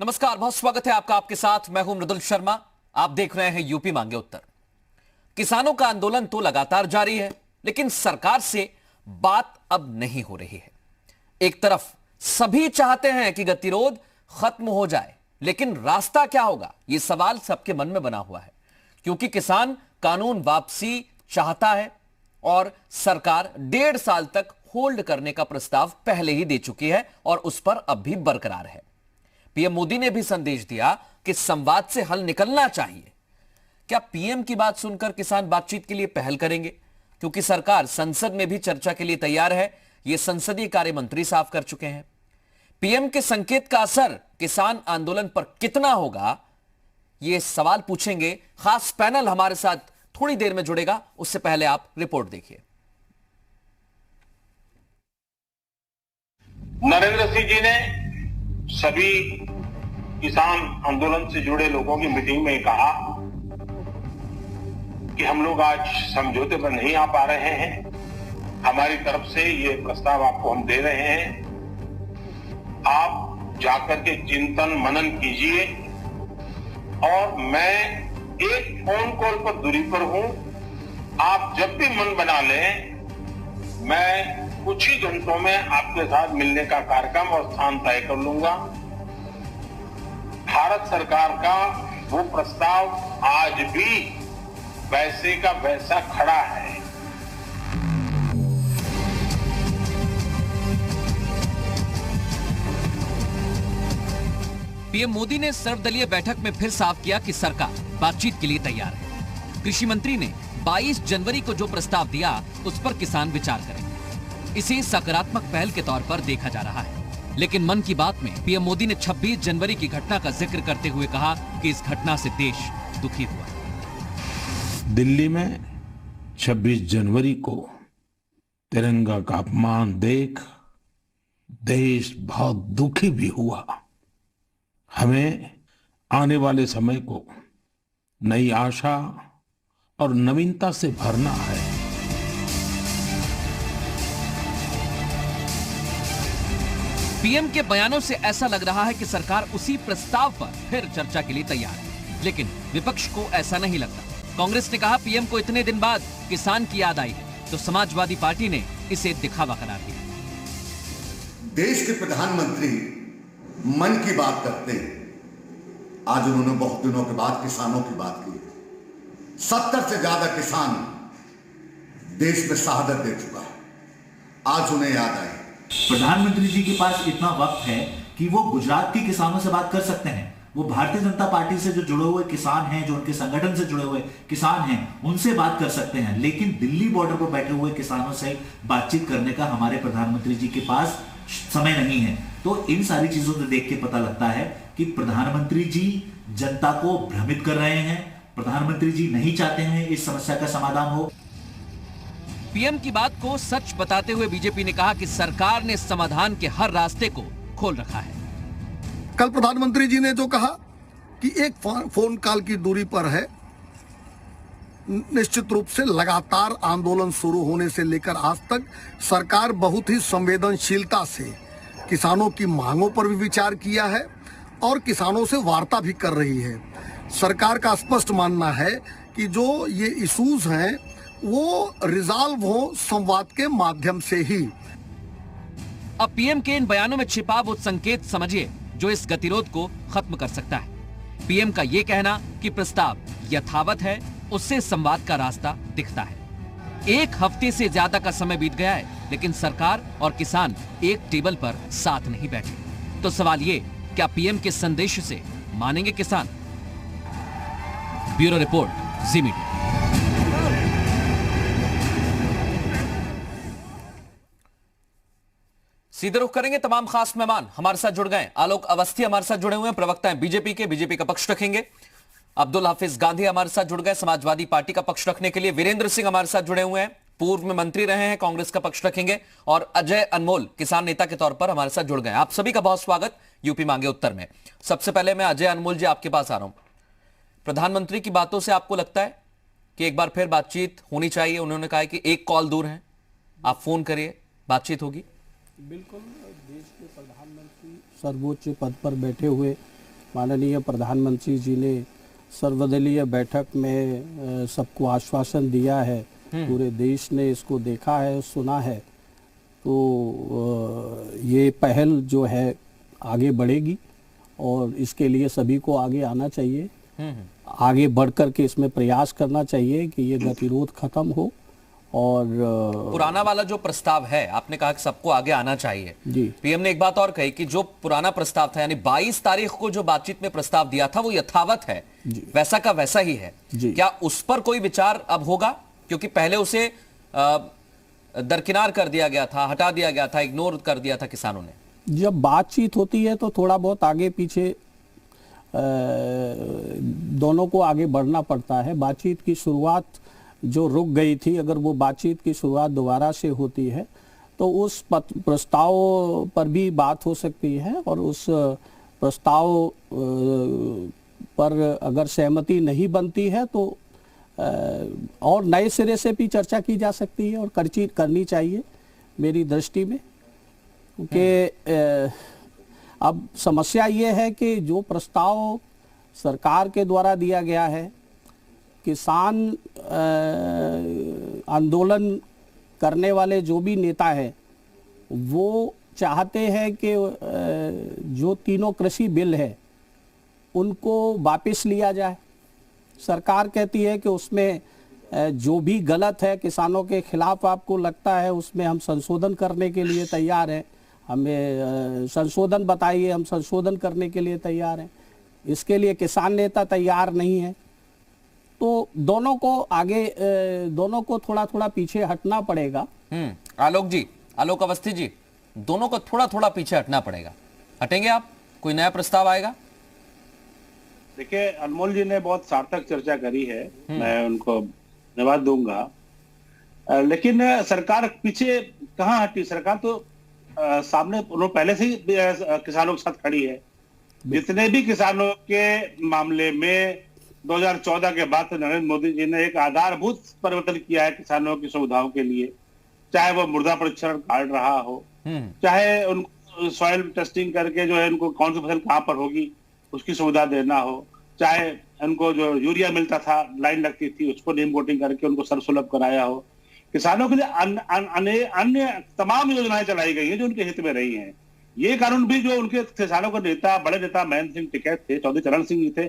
नमस्कार, बहुत स्वागत है आपका। आपके साथ मैं हूं मृदुल शर्मा। आप देख रहे हैं यूपी मांगे उत्तर। किसानों का आंदोलन तो लगातार जारी है, लेकिन सरकार से बात अब नहीं हो रही है। एक तरफ सभी चाहते हैं कि गतिरोध खत्म हो जाए, लेकिन रास्ता क्या होगा, यह सवाल सबके मन में बना हुआ है। क्योंकि किसान कानून वापसी चाहता है और सरकार 1.5 साल तक होल्ड करने का प्रस्ताव पहले ही दे चुकी है और उस पर अब भी बरकरार है। पीएम मोदी ने भी संदेश दिया कि संवाद से हल निकलना चाहिए। क्या पीएम की बात सुनकर किसान बातचीत के लिए पहल करेंगे? क्योंकि सरकार संसद में भी चर्चा के लिए तैयार है, यह संसदीय कार्य मंत्री साफ कर चुके हैं। पीएम के संकेत का असर किसान आंदोलन पर कितना होगा, यह सवाल पूछेंगे। खास पैनल हमारे साथ थोड़ी देर में जुड़ेगा, उससे पहले आप रिपोर्ट देखिए। नरेंद्र सिंह जी ने सभी किसान आंदोलन से जुड़े लोगों की मीटिंग में कहा कि हम लोग आज समझौते पर नहीं आ पा रहे हैं। हमारी तरफ से ये प्रस्ताव आपको हम दे रहे हैं, आप जाकर के चिंतन मनन कीजिए और मैं एक फोन कॉल पर दूरी पर हूं। आप जब भी मन बना लें, मैं कुछ ही घंटों में आपके साथ मिलने का कार्यक्रम और स्थान तय कर लूंगा। भारत सरकार का वो प्रस्ताव आज भी वैसे का वैसा खड़ा है। पीएम मोदी ने सर्वदलीय बैठक में फिर साफ किया कि सरकार बातचीत के लिए तैयार है। कृषि मंत्री ने 22 जनवरी को जो प्रस्ताव दिया, उस पर किसान विचार करेंगे। इसे सकारात्मक पहल के तौर पर देखा जा रहा है। लेकिन मन की बात में पीएम मोदी ने 26 जनवरी की घटना का जिक्र करते हुए कहा कि इस घटना से देश दुखी हुआ। दिल्ली में 26 जनवरी को तिरंगा का अपमान देख देश बहुत दुखी भी हुआ। हमें आने वाले समय को नई आशा और नवीनता से भरना है। पीएम के बयानों से ऐसा लग रहा है कि सरकार उसी प्रस्ताव पर फिर चर्चा के लिए तैयार है, लेकिन विपक्ष को ऐसा नहीं लगता। कांग्रेस ने कहा पीएम को इतने दिन बाद किसान की याद आई, तो समाजवादी पार्टी ने इसे दिखावा करार दिया। देश के प्रधानमंत्री मन की बात करते हैं। आज उन्होंने बहुत दिनों के बाद किसानों की बात की। 70 से ज्यादा किसान देश में शहादत दे चुका है, आज उन्हें याद आई। प्रधानमंत्री जी के पास इतना वक्त है कि वो गुजरात के किसानों से बात कर सकते हैं। वो भारतीय जनता पार्टी से जो जुड़े हुए किसान हैं, जो उनके संगठन से जुड़े हुए किसान हैं, उनसे बात कर सकते हैं। लेकिन दिल्ली बॉर्डर पर बैठे हुए किसानों से बातचीत करने का हमारे प्रधानमंत्री जी के पास समय नहीं है। तो इन सारी चीजों से देख के पता लगता है कि प्रधानमंत्री जी जनता को भ्रमित कर रहे हैं। प्रधानमंत्री जी नहीं चाहते हैं इस समस्या का समाधान हो। पीएम की बात को सच बताते हुए बीजेपी ने कहा कि सरकार ने समाधान के हर रास्ते को खोल रखा है। कल प्रधानमंत्री जी ने जो कहा कि एक फोन कॉल की दूरी पर है, निश्चित रूप से लगातार आंदोलन शुरू होने से लेकर आज तक सरकार बहुत ही संवेदनशीलता से किसानों की मांगों पर भी विचार किया है और किसानों से वार्ता भी कर रही है। सरकार का स्पष्ट मानना है कि जो ये इश्यूज हैं वो रिजॉल्व हो संवाद के माध्यम से ही। अब पीएम के इन बयानों में छिपा वो संकेत समझिए जो इस गतिरोध को खत्म कर सकता है। पीएम का ये कहना कि प्रस्ताव यथावत है, उससे संवाद का रास्ता दिखता है। 1 हफ्ते से ज्यादा का समय बीत गया है, लेकिन सरकार और किसान एक टेबल पर साथ नहीं बैठे। तो सवाल ये, क्या पीएम के संदेश से मानेंगे किसान? ब्यूरो रिपोर्ट, जी मीडिया। सीधे रुख करेंगे तमाम खास मेहमान हमारे साथ जुड़ गए। आलोक अवस्थी हमारे साथ जुड़े हुए हैं, प्रवक्ता हैं बीजेपी का पक्ष रखेंगे। अब्दुल हाफिज गांधी हमारे साथ जुड़ गए समाजवादी पार्टी का पक्ष रखने के लिए। वीरेंद्र सिंह हमारे साथ जुड़े हुए हैं, पूर्व में मंत्री रहे हैं, कांग्रेस का पक्ष रखेंगे। और अजय अनमोल किसान नेता के तौर पर हमारे साथ जुड़ गए। आप सभी का बहुत स्वागत यूपी मांगे उत्तर में। सबसे पहले मैं अजय अनमोल जी आपके पास आ रहा हूं। प्रधानमंत्री की बातों से आपको लगता है कि एक बार फिर बातचीत होनी चाहिए? उन्होंने कहा कि एक कॉल दूर है, आप फोन करिए, बातचीत होगी। बिल्कुल, देश के प्रधानमंत्री सर्वोच्च पद पर बैठे हुए माननीय प्रधानमंत्री जी ने सर्वदलीय बैठक में सबको आश्वासन दिया है, पूरे देश ने इसको देखा है, सुना है, तो ये पहल जो है आगे बढ़ेगी और इसके लिए सभी को आगे आना चाहिए, आगे बढ़ कर के इसमें प्रयास करना चाहिए कि ये गतिरोध खत्म हो। और पुराना वाला जो प्रस्ताव है, आपने कहा कि सबको आगे आना चाहिए जी। पीएम ने एक बात और कही कि जो पुराना प्रस्ताव था, यानी 22 तारीख को जो बातचीत में प्रस्ताव दिया था वो यथावत है, वैसा का वैसा ही है। क्या उस पर कोई विचार अब होगा? क्योंकि पहले उसे दरकिनार कर दिया गया था, हटा दिया गया था, इग्नोर कर दिया था किसानों ने। जब बातचीत होती है तो थोड़ा बहुत आगे पीछे दोनों को आगे बढ़ना पड़ता है। बातचीत की शुरुआत जो रुक गई थी, अगर वो बातचीत की शुरुआत दोबारा से होती है तो उस प्रस्ताव पर भी बात हो सकती है और उस प्रस्ताव पर अगर सहमति नहीं बनती है तो और नए सिरे से भी चर्चा की जा सकती है और करनी चाहिए मेरी दृष्टि में। क्योंकि अब समस्या ये है कि जो प्रस्ताव सरकार के द्वारा दिया गया है, किसान आंदोलन करने वाले जो भी नेता हैं वो चाहते हैं कि जो तीनों कृषि बिल है उनको वापस लिया जाए। सरकार कहती है कि उसमें जो भी गलत है, किसानों के खिलाफ आपको लगता है, उसमें हम संशोधन करने के लिए तैयार हैं, हमें संशोधन बताइए, हम संशोधन करने के लिए तैयार हैं। इसके लिए किसान नेता तैयार नहीं है, तो दोनों को थोड़ा थोड़ा पीछे हटना पड़ेगा। आलोक अवस्थी जी, दोनों को थोड़ा थोड़ा पीछे हटना पड़ेगा। हटेंगे आप? कोई नया प्रस्ताव आएगा? देखिए, अनमोल जी ने बहुत सार्थक चर्चा करी है, मैं उनको धन्यवाद दूंगा। लेकिन सरकार पीछे कहाँ हटी? सरकार तो सामने, उन्होंने पहले से ही किसानों के साथ खड़ी है। जितने भी किसानों के मामले में 2014 के बाद नरेंद्र मोदी जी ने एक आधारभूत परिवर्तन किया है किसानों की सुविधाओं के लिए, चाहे वो मृदा परीक्षण कार्ड रहा हो, चाहे उनको सॉइल टेस्टिंग करके जो है उनको कौन सी फसल कहाँ पर होगी उसकी सुविधा देना हो, चाहे उनको जो यूरिया मिलता था, लाइन लगती थी, उसको नेम वोटिंग करके उनको सर्वसुलभ कराया हो। किसानों के लिए अन्य तमाम योजनाएं चलाई गई हैं जो उनके हित में रही हैं। ये कानून भी जो उनके किसानों के नेता, बड़े नेता महेंद्र सिंह टिकैत थे, चौधरी चरण सिंह जी थे,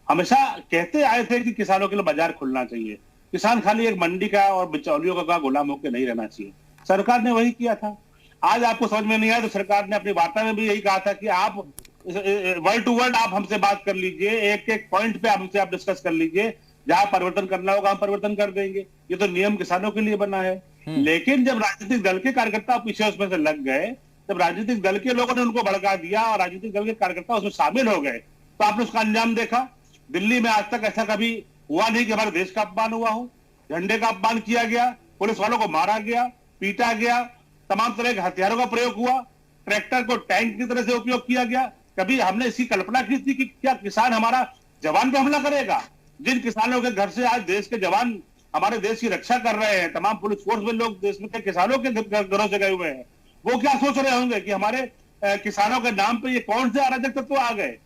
हमेशा कहते आए थे कि किसानों के लिए बाजार खुलना चाहिए, किसान खाली एक मंडी का और बिचौलियों का गुलाम होकर नहीं रहना चाहिए। सरकार ने वही किया था। आज आपको समझ में नहीं आया तो सरकार ने अपनी वार्ता में भी यही कहा था कि आप वर्ड टू वर्ड आप हमसे बात कर लीजिए, एक एक पॉइंट पे हमसे आप डिस्कस कर लीजिए, जहां परिवर्तन करना होगा हम परिवर्तन कर देंगे। ये तो नियम किसानों के लिए बना है। लेकिन जब राजनीतिक दल के कार्यकर्ता पीछे उसमें से लग गए, जब राजनीतिक दल के लोगों ने उनको भड़का दिया और राजनीतिक दल के कार्यकर्ता उसमें शामिल हो गए, तो आपने उसका अंजाम देखा। दिल्ली में आज तक ऐसा कभी हुआ नहीं कि हमारे देश का अपमान हुआ हो, झंडे का अपमान किया गया, पुलिस वालों को मारा गया, पीटा गया, तमाम तरह के हथियारों का प्रयोग हुआ, ट्रैक्टर को टैंक की तरह से उपयोग किया गया। कभी हमने इसकी कल्पना की थी कि क्या किसान हमारा जवान पे हमला करेगा? जिन किसानों के घर से आज देश के जवान हमारे देश की रक्षा कर रहे हैं, तमाम पुलिस फोर्स में लोग देश में किसानों के घरों से गए हुए हैं, वो क्या सोच रहे होंगे कि हमारे किसानों के नाम पे ये कौन से अराजक तत्व आ गए?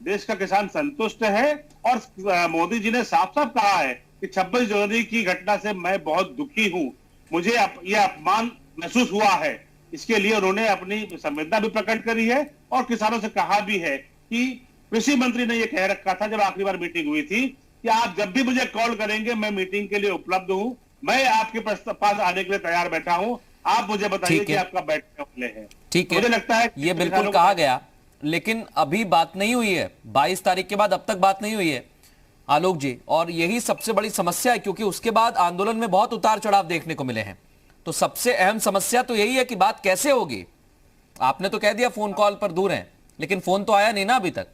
देश का किसान संतुष्ट है और मोदी जी ने साफ साफ कहा है कि 26 जनवरी की घटना से मैं बहुत दुखी हूं, मुझे ये अपमान महसूस हुआ है। इसके लिए उन्होंने अपनी संवेदना भी प्रकट करी है और किसानों से कहा भी है कि कृषि मंत्री ने यह कह रखा था जब आखिरी बार मीटिंग हुई थी कि आप जब भी मुझे कॉल करेंगे मैं मीटिंग के लिए उपलब्ध हूं, मैं आपके पास आने के लिए तैयार बैठा हूं, आप मुझे बताइए कि आपका बैठने वाले हैं। ठीक है, मुझे लगता है ये बिल्कुल कहा गया, लेकिन अभी बात नहीं हुई है। 22 तारीख के बाद अब तक बात नहीं हुई है आलोक जी, और यही सबसे बड़ी समस्या है, क्योंकि उसके बाद आंदोलन में बहुत उतार चढ़ाव देखने को मिले हैं। तो सबसे अहम समस्या तो यही है कि बात कैसे होगी। आपने तो कह दिया फोन कॉल पर दूर हैं, लेकिन फोन तो आया नहीं ना अभी तक।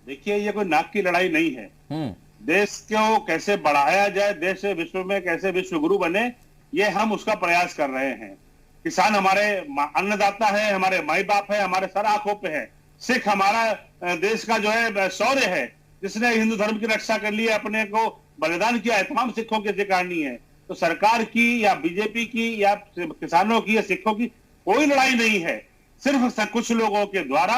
देखिए, ये कोई नाक की लड़ाई नहीं है। देश को कैसे बढ़ाया जाए, देश विश्व में कैसे विश्व गुरु बने, ये हम उसका प्रयास कर रहे हैं। किसान हमारे अन्नदाता है, हमारे माई बाप है, हमारे सर आंखों पे है। सिख हमारा देश का जो है शौर्य है, जिसने हिंदू धर्म की रक्षा कर लिए अपने को बलिदान किया है, तमाम सिखों की कहानी है। तो सरकार की या बीजेपी की या किसानों की या सिखों की कोई लड़ाई नहीं है। सिर्फ कुछ लोगों के द्वारा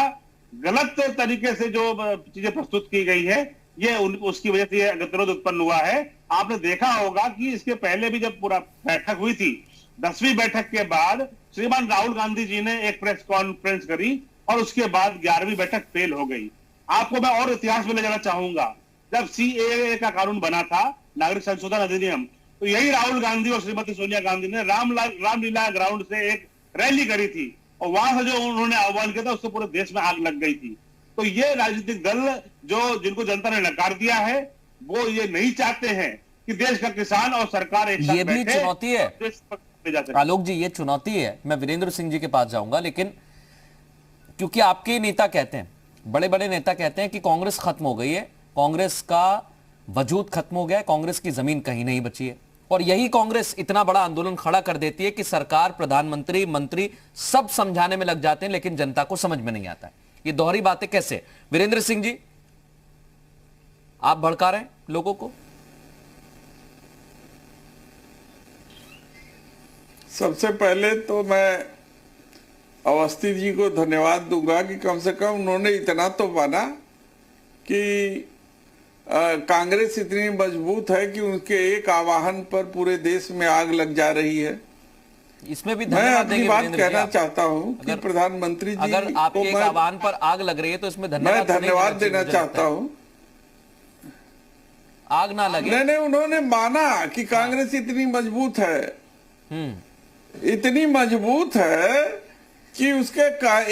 गलत तरीके से जो चीजें प्रस्तुत की गई है, ये उसकी वजह से ये गतिरोध उत्पन्न हुआ है। आपने देखा होगा कि इसके पहले भी जब पूरा बैठक हुई थी, 10वीं बैठक के बाद श्रीमान राहुल गांधी जी ने एक प्रेस कॉन्फ्रेंस करी और उसके बाद 11वीं बैठक फेल हो गई। आपको मैं और इतिहास में ले जाना चाहूंगा, जब सीएए का कानून बना था, नागरिक संशोधन अधिनियम, तो यही राहुल गांधी और श्रीमती सोनिया गांधी ने रामलीला ग्राउंड से एक रैली करी थी और वहां से जो उन्होंने आह्वान किया था उससे पूरे देश में आग लग गई थी। तो ये राजनीतिक दल जिनको जनता ने नकार दिया है, वो ये नहीं चाहते हैं कि देश का किसान और सरकार एक साथ ये भी बैठे चुनौती है और देश ले जा सके। आलोक जी, ये चुनौती है। मैं वीरेंद्र सिंह जी के पास जाऊंगा, लेकिन क्योंकि आपके नेता कहते हैं, बड़े बड़े नेता कहते हैं कि कांग्रेस खत्म हो गई है, कांग्रेस का वजूद खत्म हो गया है, कांग्रेस की जमीन कहीं नहीं बची है, और यही कांग्रेस इतना बड़ा आंदोलन खड़ा कर देती है कि सरकार, प्रधानमंत्री, मंत्री सब समझाने में लग जाते हैं, लेकिन जनता को समझ में नहीं आता है। ये दोहरी बातें कैसे? वीरेंद्र सिंह जी, आप भड़का रहे हैं लोगों को। सबसे पहले तो मैं अवस्थी जी को धन्यवाद दूंगा कि कम से कम उन्होंने इतना तो माना कि कांग्रेस इतनी मजबूत है कि उनके एक आह्वान पर पूरे देश में आग लग जा रही है। इसमें भी मैं अपनी बात कहना चाहता हूं कि प्रधानमंत्री जी, अगर आपके एक आह्वान पर आग लग रही है तो इसमें मैं धन्यवाद देना चाहता हूं। आग ना लगे, नहीं, उन्होंने माना कि कांग्रेस इतनी मजबूत है, इतनी मजबूत है कि उसके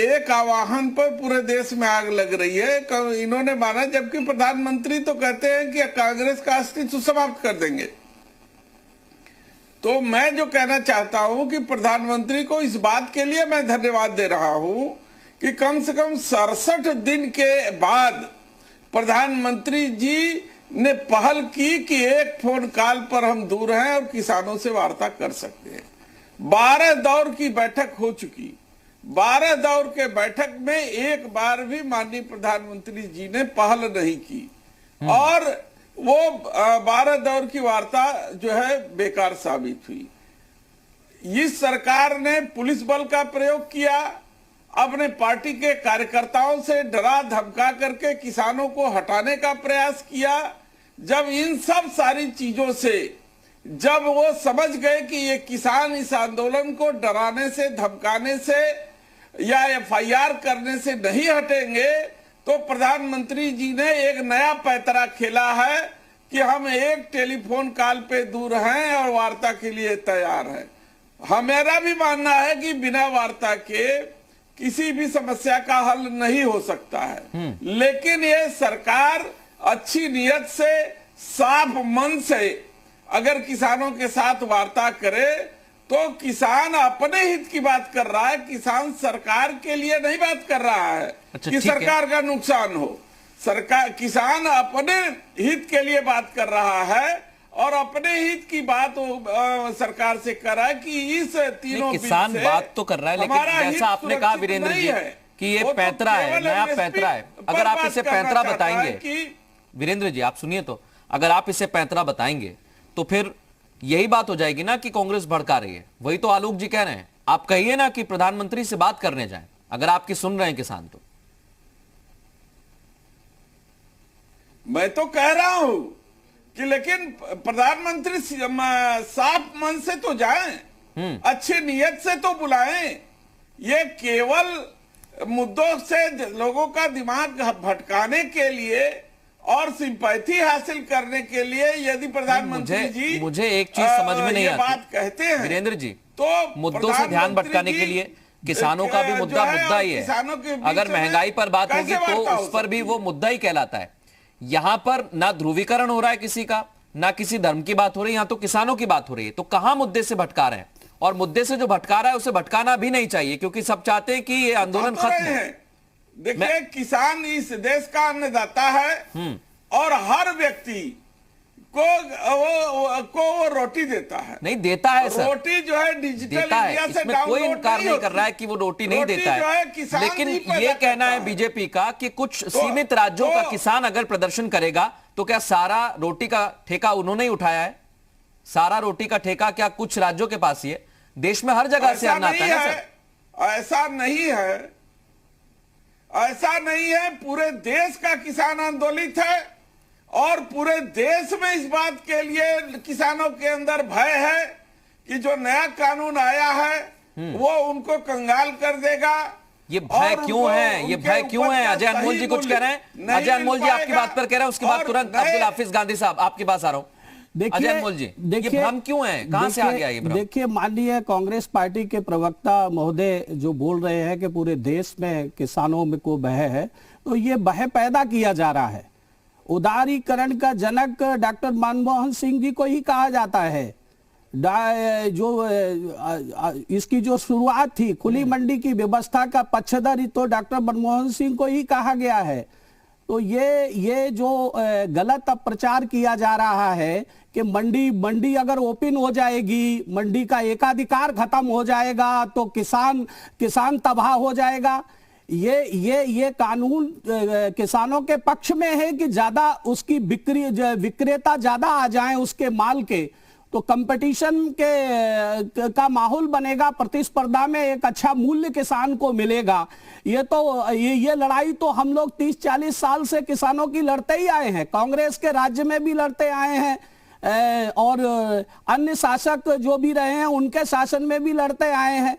एक आह्वान पर पूरे देश में आग लग रही है, इन्होंने माना। जबकि प्रधानमंत्री तो कहते हैं कि कांग्रेस का अस्तित्व समाप्त कर देंगे। तो मैं जो कहना चाहता हूं कि प्रधानमंत्री को इस बात के लिए मैं धन्यवाद दे रहा हूं कि कम से कम 67 दिन के बाद प्रधानमंत्री जी ने पहल की कि एक फोन कॉल पर हम दूर हैं और किसानों से वार्ता कर सकते हैं। 12 दौर की बैठक हो चुकी, 12 दौर के बैठक में एक बार भी माननीय प्रधानमंत्री जी ने पहल नहीं की और वो 12 दौर की वार्ता जो है बेकार साबित हुई। इस सरकार ने पुलिस बल का प्रयोग किया, अपने पार्टी के कार्यकर्ताओं से डरा धमका करके किसानों को हटाने का प्रयास किया। जब इन सब सारी चीजों से जब वो समझ गए कि ये किसान इस आंदोलन को डराने से, धमकाने से या एफआईआर करने से नहीं हटेंगे, तो प्रधानमंत्री जी ने एक नया पैतरा खेला है कि हम एक टेलीफोन कॉल पे दूर हैं और वार्ता के लिए तैयार हैं। हमारा भी मानना है कि बिना वार्ता के किसी भी समस्या का हल नहीं हो सकता है, लेकिन ये सरकार अच्छी नियत से, साफ मन से अगर किसानों के साथ वार्ता करे तो किसान अपने हित की बात कर रहा है, किसान सरकार के लिए नहीं बात कर रहा है कि सरकार का नुकसान हो। सरकार, किसान अपने हित के लिए बात कर रहा है और अपने हित की बात सरकार से कर रहा है कि इस तीनों किसान बात तो कर रहा है, लेकिन जैसा आपने कहा वीरेंद्र जी कि ये पैतरा है, नया पैतरा है। अगर आप इसे पैतरा बताएंगे, वीरेंद्र जी आप सुनिए, तो अगर आप इसे पैतरा बताएंगे तो फिर यही बात हो जाएगी ना कि कांग्रेस भड़का रही है। वही तो आलोक जी कह रहे हैं। आप कहिए ना कि प्रधानमंत्री से बात करने जाएं, अगर आपकी सुन रहे हैं किसान तो। मैं तो कह रहा हूं कि लेकिन प्रधानमंत्री साफ मन से तो जाएं, अच्छी नियत से तो बुलाएं। ये केवल मुद्दों से लोगों का दिमाग भटकाने के लिए और सिंपैथी हासिल करने के लिए यदि प्रधानमंत्री जी मुझे एक चीज समझ में नहीं आती, बात कहते हैं वीरेंद्र जी, तो मुद्दों से ध्यान भटकाने के लिए किसानों का भी मुद्दा ही है। अगर महंगाई पर बात होगी तो उस पर भी वो मुद्दा ही कहलाता है। यहां पर ना ध्रुवीकरण हो रहा है किसी का, ना किसी धर्म की बात हो रही है, यहां तो किसानों की बात हो रही है। तो कहां मुद्दे से भटका रहे हैं? और मुद्दे से जो भटका रहा है उसे भटकाना भी नहीं चाहिए, क्योंकि सब चाहते हैं कि ये आंदोलन खत्म हो। देखिए, किसान इस देश का अन्नदाता है और हर व्यक्ति को वो रोटी देता है। नहीं देता है सर, रोटी जो है डिजिटल इंडिया से इसमें कोई इनकार नहीं कर रहा है कि वो रोटी नहीं देता है, लेकिन ये कहना है बीजेपी का कि कुछ सीमित राज्यों का किसान अगर प्रदर्शन करेगा तो क्या सारा रोटी का ठेका उन्होंने ही उठाया है? सारा रोटी का ठेका क्या कुछ राज्यों के पास ही है? देश में हर जगह से अन्न आता है ना सर। ऐसा नहीं है। ऐसा नहीं है, पूरे देश का किसान आंदोलित है और पूरे देश में इस बात के लिए किसानों के अंदर भय है कि जो नया कानून आया है वो उनको कंगाल कर देगा। ये भय क्यों है? ये भय क्यों है? अजय अनमोल जी कुछ कह रहे हैं। अजय अनमोल जी आपकी बात पर कह रहे हैं, उसके बाद तुरंत अब्दुल हाफिज गांधी साहब आपके पास आ रहा हूं। अजय अनमोल जी, ये भ्रम क्यों है? कहां से आ गया ये भ्रम? देखिए, माननीय कांग्रेस पार्टी के प्रवक्ता महोदय जो बोल रहे हैं कि पूरे देश में किसानों में को भय है, तो ये भय पैदा किया जा रहा है। उदारीकरण का जनक डॉक्टर मनमोहन सिंह जी को ही कहा जाता है। जो इसकी जो शुरुआत थी खुली मंडी की व्यवस्था का पक्षधर तो डॉक्टर मनमोहन सिंह को ही कहा गया है। तो ये जो गलत प्रचार किया जा रहा है कि मंडी अगर ओपन हो जाएगी, मंडी का एकाधिकार खत्म हो जाएगा तो किसान तबाह हो जाएगा। ये कानून किसानों के पक्ष में है कि ज्यादा उसकी विक्रेता ज्यादा आ जाएं उसके माल के, तो कंपटीशन का माहौल बनेगा, प्रतिस्पर्धा में एक अच्छा मूल्य किसान को मिलेगा। ये लड़ाई तो हम लोग 30-40 साल से किसानों की लड़ते ही आए हैं, कांग्रेस के राज्य में भी लड़ते आए हैं और अन्य शासक जो भी रहे हैं उनके शासन में भी लड़ते आए हैं।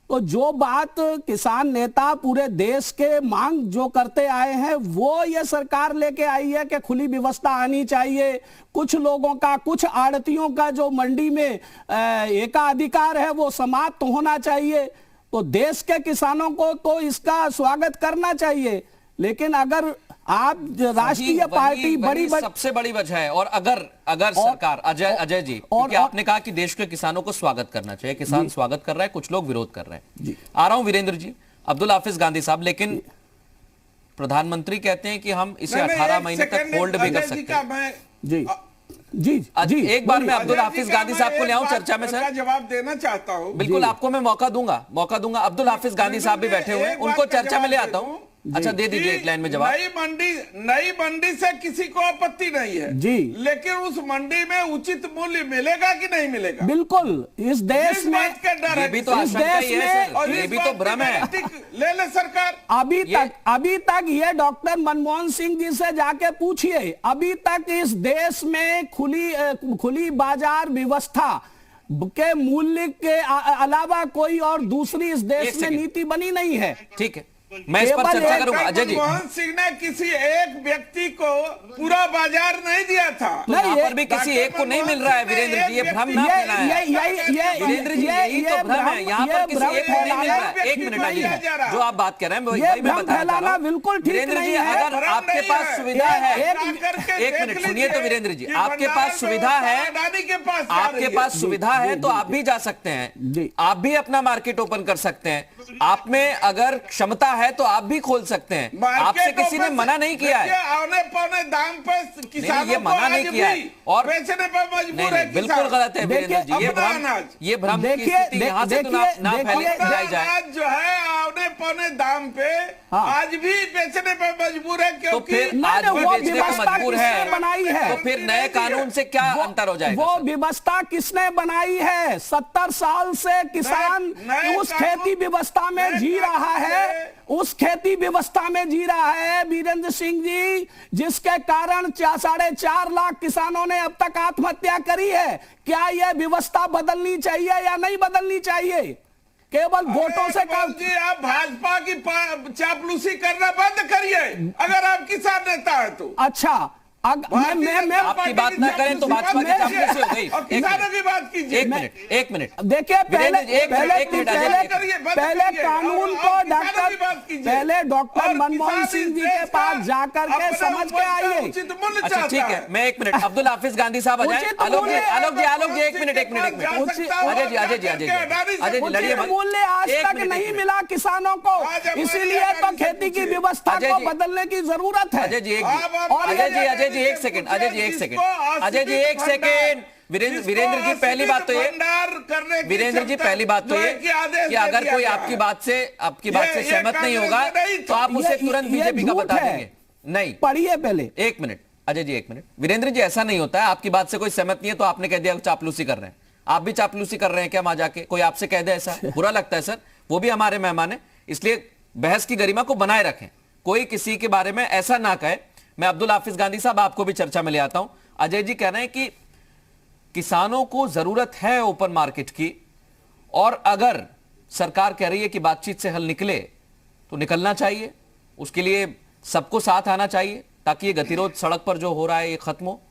तो जो बात किसान नेता पूरे देश के मांग जो करते आए हैं वो ये सरकार लेके आई है कि खुली व्यवस्था आनी चाहिए। कुछ लोगों का, कुछ आड़तियों का जो मंडी में एकाधिकार है वो समाप्त होना चाहिए। तो देश के किसानों को तो इसका स्वागत करना चाहिए, लेकिन अगर आप राष्ट्रीय पार्टी सबसे बड़ी वजह है। और अगर सरकार अजय जी, क्योंकि आपने कहा कि देश के किसानों को स्वागत करना चाहिए, किसान स्वागत कर रहा है, कुछ लोग विरोध कर रहे हैं। आ रहा हूं वीरेंद्र जी, अब्दुल हाफिज गांधी साहब, लेकिन प्रधानमंत्री कहते हैं कि हम इसे 18 महीने तक होल्ड भी कर सकते हैं। जी एक बार मैं अब्दुल हाफिज गांधी साहब को ले आऊं चर्चा में सर, जवाब देना चाहता हूं। बिल्कुल, आपको मैं मौका दूंगा। अब्दुल हाफिज गांधी साहब भी बैठे हुए हैं, उनको चर्चा में ले आता हूं। अच्छा, दे दीजिए एक लाइन में जवाब। नई मंडी से किसी को आपत्ति नहीं है जी, लेकिन उस मंडी में उचित मूल्य मिलेगा कि नहीं मिलेगा? बिल्कुल, इस देश में ये भी तो आशंका ही है सर, ये भी तो भ्रम है। ले सरकार। अभी तक ये डॉक्टर मनमोहन सिंह जी से जाके पूछिए, अभी तक इस देश में खुली बाजार व्यवस्था के मूल्य के अलावा कोई और दूसरी इस देश में नीति बनी नहीं है। ठीक है, मैं इस पर चर्चा करूंगा। अजय जी, मनमोहन सिंह ने किसी एक व्यक्ति को पूरा बाजार नहीं दिया था, तो यहाँ पर भी किसी एक को नहीं मिल रहा है वीरेंद्र जी, ये भ्रम ना फैलाएं। वीरेंद्र जी, यही तो भ्रम है, यहाँ पर किसी एक को नहीं मिल रहा है। एक मिनट अजय, जो आप बात कर रहे हैं वही मैं बता रहा हूँ। बिल्कुल वीरेंद्र जी, अगर आपके पास सुविधा है, एक मिनट सुनिए तो वीरेंद्र जी, आपके पास सुविधा है, तो आप भी जा सकते हैं, आप भी अपना मार्केट ओपन कर सकते हैं, आप में अगर क्षमता है तो आप भी खोल सकते हैं, आपसे किसी ने मना नहीं किया है। औने पौने दाम पे किसानों ये मना नहीं किया है और बेचने पर मजबूर है। बिल्कुल गलत है वीरेंद्र जी, ये भ्रम की स्थिति यहाँ से तो ना फैलाई जाए। जो है औने पौने दाम पे आज भी बेचने पर मजबूर है, तो फिर आज भी बेचने पर मजबूर है, तो फिर नए कानून से क्या अंतर हो जाएगा? वो व्यवस्था किसने बनाई है? 70 साल से किसान उस खेती व्यवस्था में जी रहा है, उस खेती व्यवस्था में जी रहा है वीरेंद्र सिंह जी, जिसके कारण 4.5 लाख किसानों ने अब तक आत्महत्या करी है। क्या यह व्यवस्था बदलनी चाहिए या नहीं बदलनी चाहिए? केवल वोटों से काम जी, आप भाजपा की चापलूसी करना बंद करिए अगर आप किसान नेता है तो। अच्छा, मैं आपकी बात ना करें तो भाजपा की चापलूसी हो गई। किसानों की बात कीजिए। एक मिनट देखिए, पहले कानून को पहले डॉक्टर मनमोहन सिंह जी के पास जाकर के समझ के आइए। अच्छा ठीक है, मैं 1 मिनट, अब्दुल हाफिज गांधी साहब आ जाए। आलोक जी 1 मिनट। अजय जी लड़िए मत। मूल्य आज तक नहीं मिला किसानों को, इसीलिए तो खेती की व्यवस्था को बदलने की जरूरत है। अजय जी एक सेकंड। वीरेंद्र जी पहली बात तो ये कि अगर कोई आपकी बात से सहमत नहीं होगा तो आप उसे तुरंत बीजेपी का बता देंगे। नहीं, पढ़िए पहले। 1 मिनट अजय जी, 1 मिनट। वीरेंद्र जी, ऐसा नहीं होता है, आपकी बात से कोई सहमत नहीं है तो आपने कह दिया चापलूसी कर रहे हैं। आप भी चापलूसी कर रहे हैं क्या? वहां जाके कोई आपसे कह दे ऐसा बुरा लगता है सर? वो भी हमारे मेहमान है, इसलिए बहस की गरिमा को बनाए रखें, कोई किसी के बारे में ऐसा ना कहे। मैं अब्दुल हाफिज गांधी साहब आपको भी चर्चा में ले आता हूं। अजय जी कह रहे हैं कि किसानों को जरूरत है ओपन मार्केट की, और अगर सरकार कह रही है कि बातचीत से हल निकले तो निकलना चाहिए, उसके लिए सबको साथ आना चाहिए ताकि ये गतिरोध सड़क पर जो हो रहा है ये खत्म हो।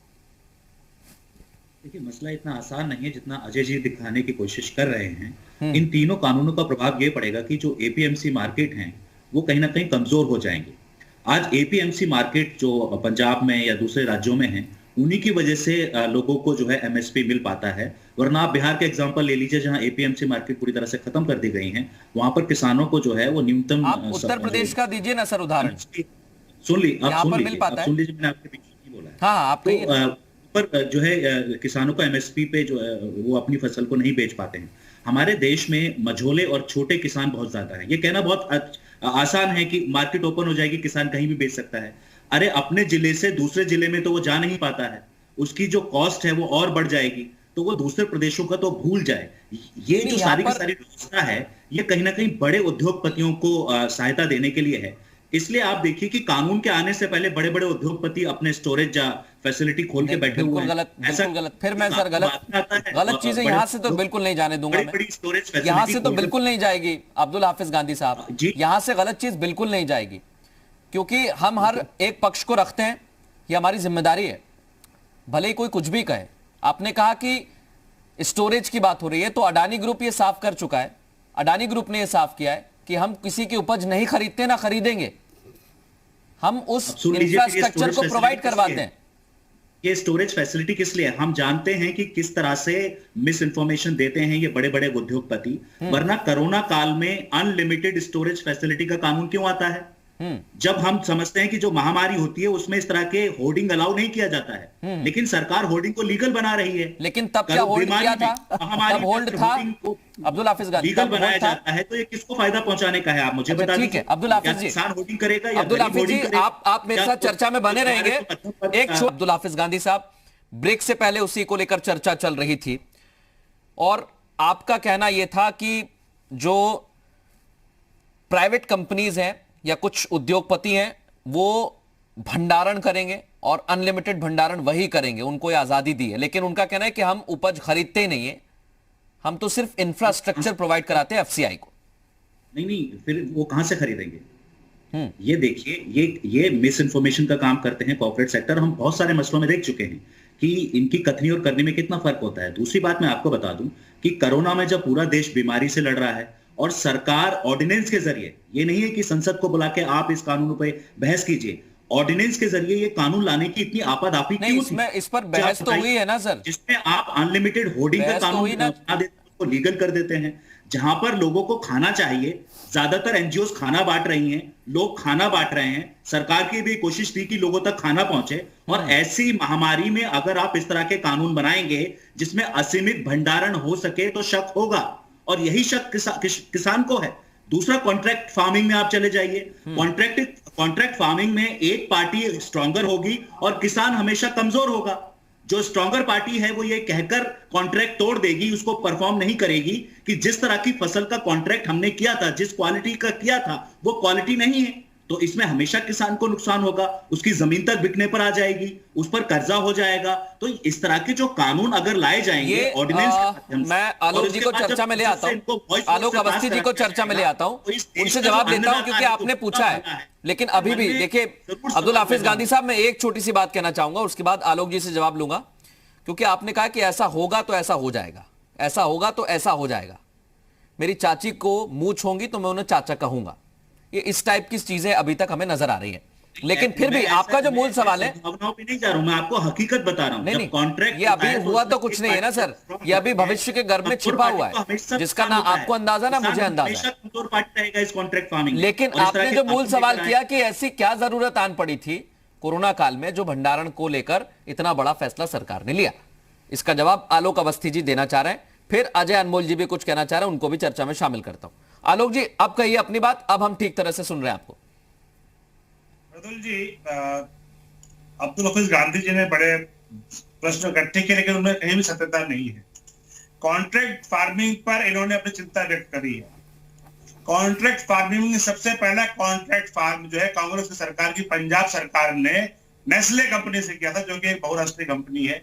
देखिए, मसला इतना आसान नहीं है जितना अजय जी दिखाने की कोशिश कर रहे हैं। इन तीनों कानूनों का प्रभाव ये पड़ेगा कि जो एपीएमसी मार्केट हैं वो कहीं ना कहीं कमजोर हो जाएंगे। आज एपीएमसी मार्केट जो पंजाब में या दूसरे राज्यों में है, उन्हीं की वजह से लोगों को जो है एमएसपी मिल पाता है। वरना आप बिहार के एग्जांपल ले लीजिए, जहां एपीएमसी मार्केट पूरी तरह से खत्म कर दी गई है, वहां पर किसानों को जो है वो न्यूनतम। आप उत्तर प्रदेश का दीजिए ना सर उदाहरण। सुन लीजिए, मैंने आपके पीछे नहीं बोला है। हाँ, आप पर जो है किसानों को एमएसपी पे जो है वो अपनी फसल को नहीं बेच पाते हैं। हमारे देश में मझोले और छोटे किसान बहुत ज्यादा हैं। ये कहना बहुत आसान है कि मार्केट ओपन हो जाएगी, किसान कहीं भी बेच सकता है। अरे अपने जिले से दूसरे जिले में तो वो जा नहीं पाता है, उसकी जो कॉस्ट है वो और बढ़ जाएगी, तो वो दूसरे प्रदेशों का तो भूल जाए। ये जो सारी की सारी व्यवस्था है ये कहीं ना कहीं बड़े उद्योगपतियों को सहायता देने के लिए है। इसलिए आप देखिए कि कानून के आने से पहले बड़े बड़े उद्योगपति अपने स्टोरेज फैसिलिटी खोल के बैठे हुए हैं। बिल्कुल गलत। फिर मैं सर गलत चीजें यहाँ से तो बिल्कुल नहीं जाने दूंगा मैं। यहाँ से तो बिल्कुल नहीं जाएगी अब्दुल हाफिज गांधी साहब, यहाँ से गलत चीज बिल्कुल नहीं जाएगी, क्योंकि हम हर एक पक्ष को रखते हैं, ये हमारी जिम्मेदारी है, भले ही कोई कुछ भी कहे। आपने कहा कि स्टोरेज की बात हो रही है, तो अडानी ग्रुप ये साफ कर चुका है, अडानी ग्रुप ने ये साफ किया है कि हम किसी की उपज नहीं खरीदते ना खरीदेंगे, हम उस इंफ्रास्ट्रक्चर को प्रोवाइड करवाते हैं। ये स्टोरेज फैसिलिटी किस लिए है? हम जानते हैं कि किस तरह से मिस इन्फॉर्मेशन देते हैं ये बड़े बड़े उद्योगपति। वरना कोरोना काल में अनलिमिटेड स्टोरेज फैसिलिटी का कानून क्यों आता है? जब हम समझते हैं कि जो महामारी होती है उसमें इस तरह के होर्डिंग अलाउ नहीं किया जाता है, लेकिन सरकार होर्डिंग को लीगल बना रही है। लेकिन तब क्या होल्ड किया था? तब होल्ड था अब्दुल हाफिज गांधी, लीगल बनाया जाता है, तो ये किसको फायदा पहुंचाने का है? आप मुझे बता दीजिए। अब्दुल हाफिज जी, किसान होर्डिंग करेगा या अब्दुल हाफिज जी, आप मेरे साथ चर्चा में बने रहेंगे। एक अब्दुल हाफिज गांधी साहब, ब्रेक से पहले उसी को लेकर चर्चा चल रही थी और आपका कहना यह था कि जो प्राइवेट कंपनीज हैं या कुछ उद्योगपति हैं वो भंडारण करेंगे और अनलिमिटेड भंडारण वही करेंगे, उनको ये आजादी दी है, लेकिन उनका कहना है कि हम उपज खरीदते ही नहीं है, हम तो सिर्फ इंफ्रास्ट्रक्चर प्रोवाइड कराते हैं एफसीआई को। नहीं, फिर वो कहां से खरीदेंगे? ये देखिए, ये मिस इन्फॉर्मेशन का काम करते हैं कॉर्पोरेट सेक्टर। हम बहुत सारे मसलों में देख चुके हैं कि इनकी कथनी और करनी में कितना फर्क होता है। दूसरी बात मैं आपको बता दूं कि कोरोना में जब पूरा देश बीमारी से लड़ रहा है और सरकार ऑर्डिनेंस के जरिए, ये नहीं है कि संसद को बुला के आप इस कानून पे बहस कीजिए, ऑर्डिनेंस के जरिए ये कानून लाने की इतनी आपाधापी क्यों थी? इस पर बहस तो हुई है ना सर, जिसमें आप अनलिमिटेड होर्डिंग का कानून बना देते हैं, उसको लीगल कर देते हैं। जहां पर लोगों को खाना चाहिए, ज्यादातर एनजीओ खाना बांट रही हैं, लोग खाना बांट रहे हैं, सरकार की भी कोशिश थी कि लोगों तक खाना पहुंचे। और ऐसी महामारी में अगर आप इस तरह के कानून बनाएंगे जिसमें असीमित भंडारण हो सके तो शक होगा, और यही शक किसान को है। दूसरा, कॉन्ट्रैक्ट फार्मिंग में आप चले जाइए। कॉन्ट्रैक्ट फार्मिंग में एक पार्टी स्ट्रॉन्गर होगी और किसान हमेशा कमजोर होगा। जो स्ट्रॉन्गर पार्टी है वो ये कहकर कॉन्ट्रैक्ट तोड़ देगी, उसको परफॉर्म नहीं करेगी कि जिस तरह की फसल का कॉन्ट्रैक्ट हमने किया था, जिस क्वालिटी का किया था, वो क्वालिटी नहीं है, तो इसमें हमेशा किसान को नुकसान होगा, उसकी जमीन तक बिकने पर आ जाएगी, उस पर कर्जा हो जाएगा। तो इस तरह के जो कानून अगर लाए जाएंगे ऑर्डिनेंस, मैं आलोक जी को चर्चा में ले आता हूं, आलोक अवस्थी जी को चर्चा में ले आता हूं, उनसे जवाब लेता हूं क्योंकि आपने पूछा है। लेकिन अभी भी देखिए अब्दुल हाफिज गांधी साहब, मैं एक छोटी सी बात कहना चाहूंगा, उसके बाद आलोक जी से जवाब लूंगा, क्योंकि आपने कहा कि ऐसा होगा तो ऐसा हो जाएगा, ऐसा होगा तो ऐसा हो जाएगा, मेरी चाची को मूंछ होंगी तो मैं उन्हें चाचा कहूंगा। ये इस टाइप की चीजें अभी तक हमें नजर आ रही हैं। लेकिन फिर भी आपका जो मूल सवाल है, भावनाओं पे नहीं जा रहा हूं मैं, आपको हकीकत बता रहा हूं। नहीं, कॉन्ट्रैक्ट ये अभी हुआ तो कुछ नहीं है ना सर, ये अभी भविष्य के गर्भ में छिपा हुआ है, जिसका ना आपको अंदाजा ना मुझे अंदाजा है। कमजोर पार्टी रहेगा इस कॉन्ट्रैक्ट फार्मिंग। लेकिन आपने जो मूल सवाल किया कि ऐसी क्या जरूरत आन पड़ी थी कोरोना काल में जो भंडारण को लेकर इतना बड़ा फैसला सरकार ने लिया, इसका जवाब आलोक अवस्थी जी देना चाह रहे हैं। फिर अजय अनमोल जी भी कुछ कहना चाह रहे हैं, उनको भी चर्चा में शामिल करता हूं। आलोक जी, अब कहिए अपनी बात, अब हम ठीक तरह से सुन रहे हैं आपको। मृदुल जी, अब्दुल हाफिज गांधी जी ने बड़े प्रश्न इकट्ठे किए, लेकिन उनमें कहीं भी सत्यता नहीं है। कॉन्ट्रैक्ट फार्मिंग पर इन्होंने अपनी चिंता व्यक्त करी है। कॉन्ट्रैक्ट फार्मिंग, सबसे पहला कॉन्ट्रैक्ट फार्म जो है कांग्रेस की सरकार की पंजाब सरकार ने नेस्ले कंपनी से किया था, जो कि एक बहुराष्ट्रीय कंपनी है।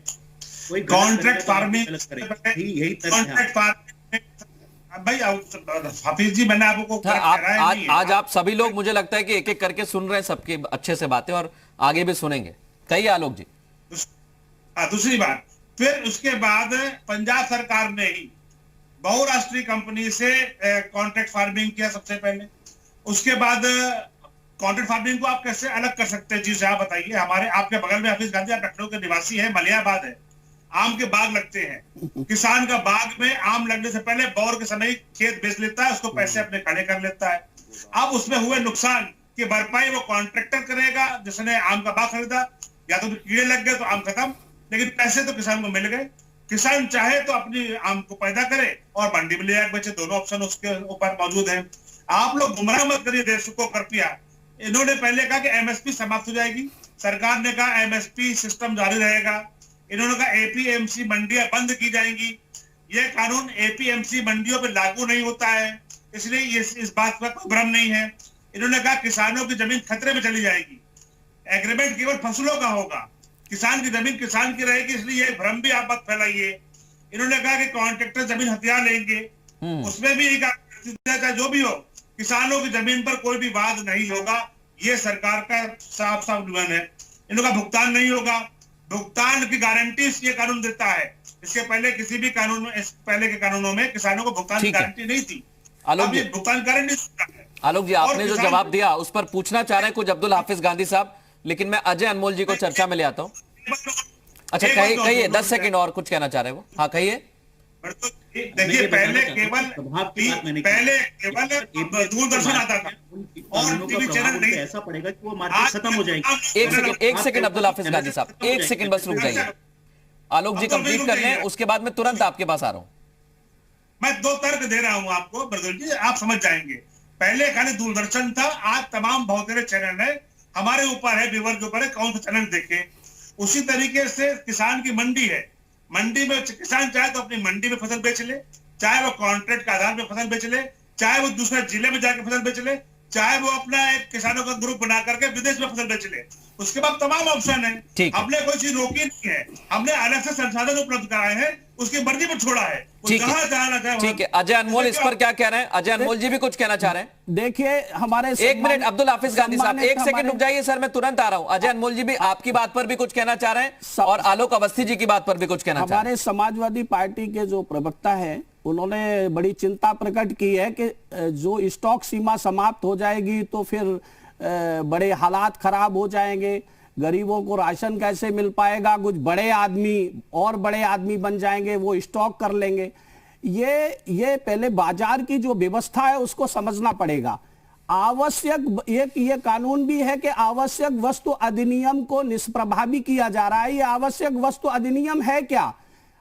कॉन्ट्रैक्ट फार्मिंग, कॉन्ट्रैक्ट फार्मिंग भाई हाफिज जी, मैंने आपको आज आप सभी लोग मुझे लगता है कि एक एक करके सुन रहे हैं सबकी अच्छे से बातें, और आगे भी सुनेंगे। कहिए आलोक जी। दूसरी बात, फिर उसके बाद पंजाब सरकार ने ही बहुराष्ट्रीय कंपनी से कॉन्ट्रैक्ट फार्मिंग किया सबसे पहले। उसके बाद कॉन्ट्रैक्ट फार्मिंग को आप कैसे अलग कर सकते हैं जी से आप बताइए। हमारे आपके बगल में हाफिज गांधी, आप लखनऊ के निवासी हैं, मलियाबाद है, आम के बाग लगते हैं। किसान का बाग में आम लगने से पहले बौर के समय खेत बेच लेता है, उसको पैसे अपने खड़े कर लेता है। अब उसमें हुए नुकसान की भरपाई वो कॉन्ट्रैक्टर करेगा जिसने आम का बाग खरीदा, या तो कीड़े लग गए तो आम खत्म, लेकिन पैसे तो किसान को मिल गए। किसान चाहे तो अपनी आम को पैदा करे और मंडी में ले जाकर बेचे, दोनों ऑप्शन उसके ऊपर मौजूद है। आप लोग गुमराह मत करिए देश को कृपया। इन्होंने पहले कहा कि एमएसपी समाप्त हो जाएगी, सरकार ने कहा एमएसपी सिस्टम जारी रहेगा। इन्होंने कहा एपीएमसी मंडियां बंद की जाएंगी। यह कानून एपीएमसी मंडियों पर लागू नहीं होता है, इसलिए इस बात का कोई भ्रम नहीं है। इन्होंने कहा किसानों की जमीन खतरे में चली जाएगी, एग्रीमेंट केवल फसलों का होगा, किसान की जमीन किसान की रहेगी, इसलिए ये भ्रम भी आप मत फैलाइए। इन्होंने कहा कि कॉन्ट्रैक्टर जमीन हथियार लेंगे, उसमें भी चाहे जो भी हो, किसानों की जमीन पर कोई भी वाद नहीं होगा। ये सरकार का साफ साफ नियम है। इनका भुगतान नहीं होगा, भुगतान की गारंटी ये कानून देता है। इसके पहले किसी भी कानून में, इस पहले के कानूनों में किसानों को भुगतान की गारंटी नहीं थी। आलोक जी, भुगतान गारंटी। आलोक जी, आपने जो जवाब दिया उस पर पूछना चाह रहे हैं कुछ अब्दुल हाफिज गांधी साहब, लेकिन मैं अजय अनमोल जी को चर्चा में ले आता हूँ। अच्छा कहिए, 10 सेकंड और कुछ कहना चाह रहे हैं वो। हाँ कहिए। देखिए पहले केवल दूरदर्शन आता था और टीवी चैनल नहीं। ऐसा पड़ेगा कि वो मार्केट खत्म हो जाएगी। एक सेकंड अब्दुल हाफिज गांधी साहब, एक सेकंड बस रुक जाइए। आलोक जी कंप्लीट कर लें, उसके बाद मैं तुरंत आपके पास आ रहा हूँ। मैं 2 तर्क दे रहा हूँ आपको बरदुल जी, आप समझ जाएंगे। पहले खाली दूरदर्शन था, आज तमाम बहुत सारे चैनल है। हमारे ऊपर है, व्यूअर के ऊपर है, कौन सा चैनल देखे। उसी तरीके से किसान की मंडी है, मंडी में किसान चाहे तो अपनी मंडी में फसल बेच ले, चाहे वो कॉन्ट्रैक्ट के आधार पर फसल बेच ले, चाहे वो दूसरे जिले में जाकर फसल बेच ले, चाहे वो अपना एक किसानों का ग्रुप बना करके विदेश में फसल बेच ले। उसके बाद तमाम ऑप्शन है। हमने कोई चीज रोकी नहीं है, हमने अलग से संसाधन उपलब्ध कराए हैं, उसकी मर्जी पर छोड़ा है। ठीक है, अजय अनमोल इस पर क्या कह रहे हैं? अजय अनमोल जी भी कुछ कहना चाह रहे हैं। देखिए हमारे, एक मिनट अब्दुल हाफिज गांधी साहब, एक सेकंड रुक जाइए सर, मैं तुरंत आ रहा हूं। अजय अनमोल जी भी आपकी बात पर भी कुछ कहना चाह रहे हैं और आलोक अवस्थी जी की बात पर भी कुछ कहना चाह रहे हैं। हमारे समाजवादी पार्टी के जो प्रवक्ता है उन्होंने बड़ी चिंता प्रकट की है कि जो स्टॉक सीमा समाप्त हो जाएगी तो फिर बड़े हालात खराब हो जाएंगे, गरीबों को राशन कैसे मिल पाएगा, कुछ बड़े आदमी और बड़े आदमी बन जाएंगे, वो स्टॉक कर लेंगे। ये पहले बाजार की जो व्यवस्था है उसको समझना पड़ेगा। आवश्यक एक ये कानून भी है कि आवश्यक वस्तु अधिनियम को निष्प्रभावी किया जा रहा है। ये आवश्यक वस्तु अधिनियम है क्या?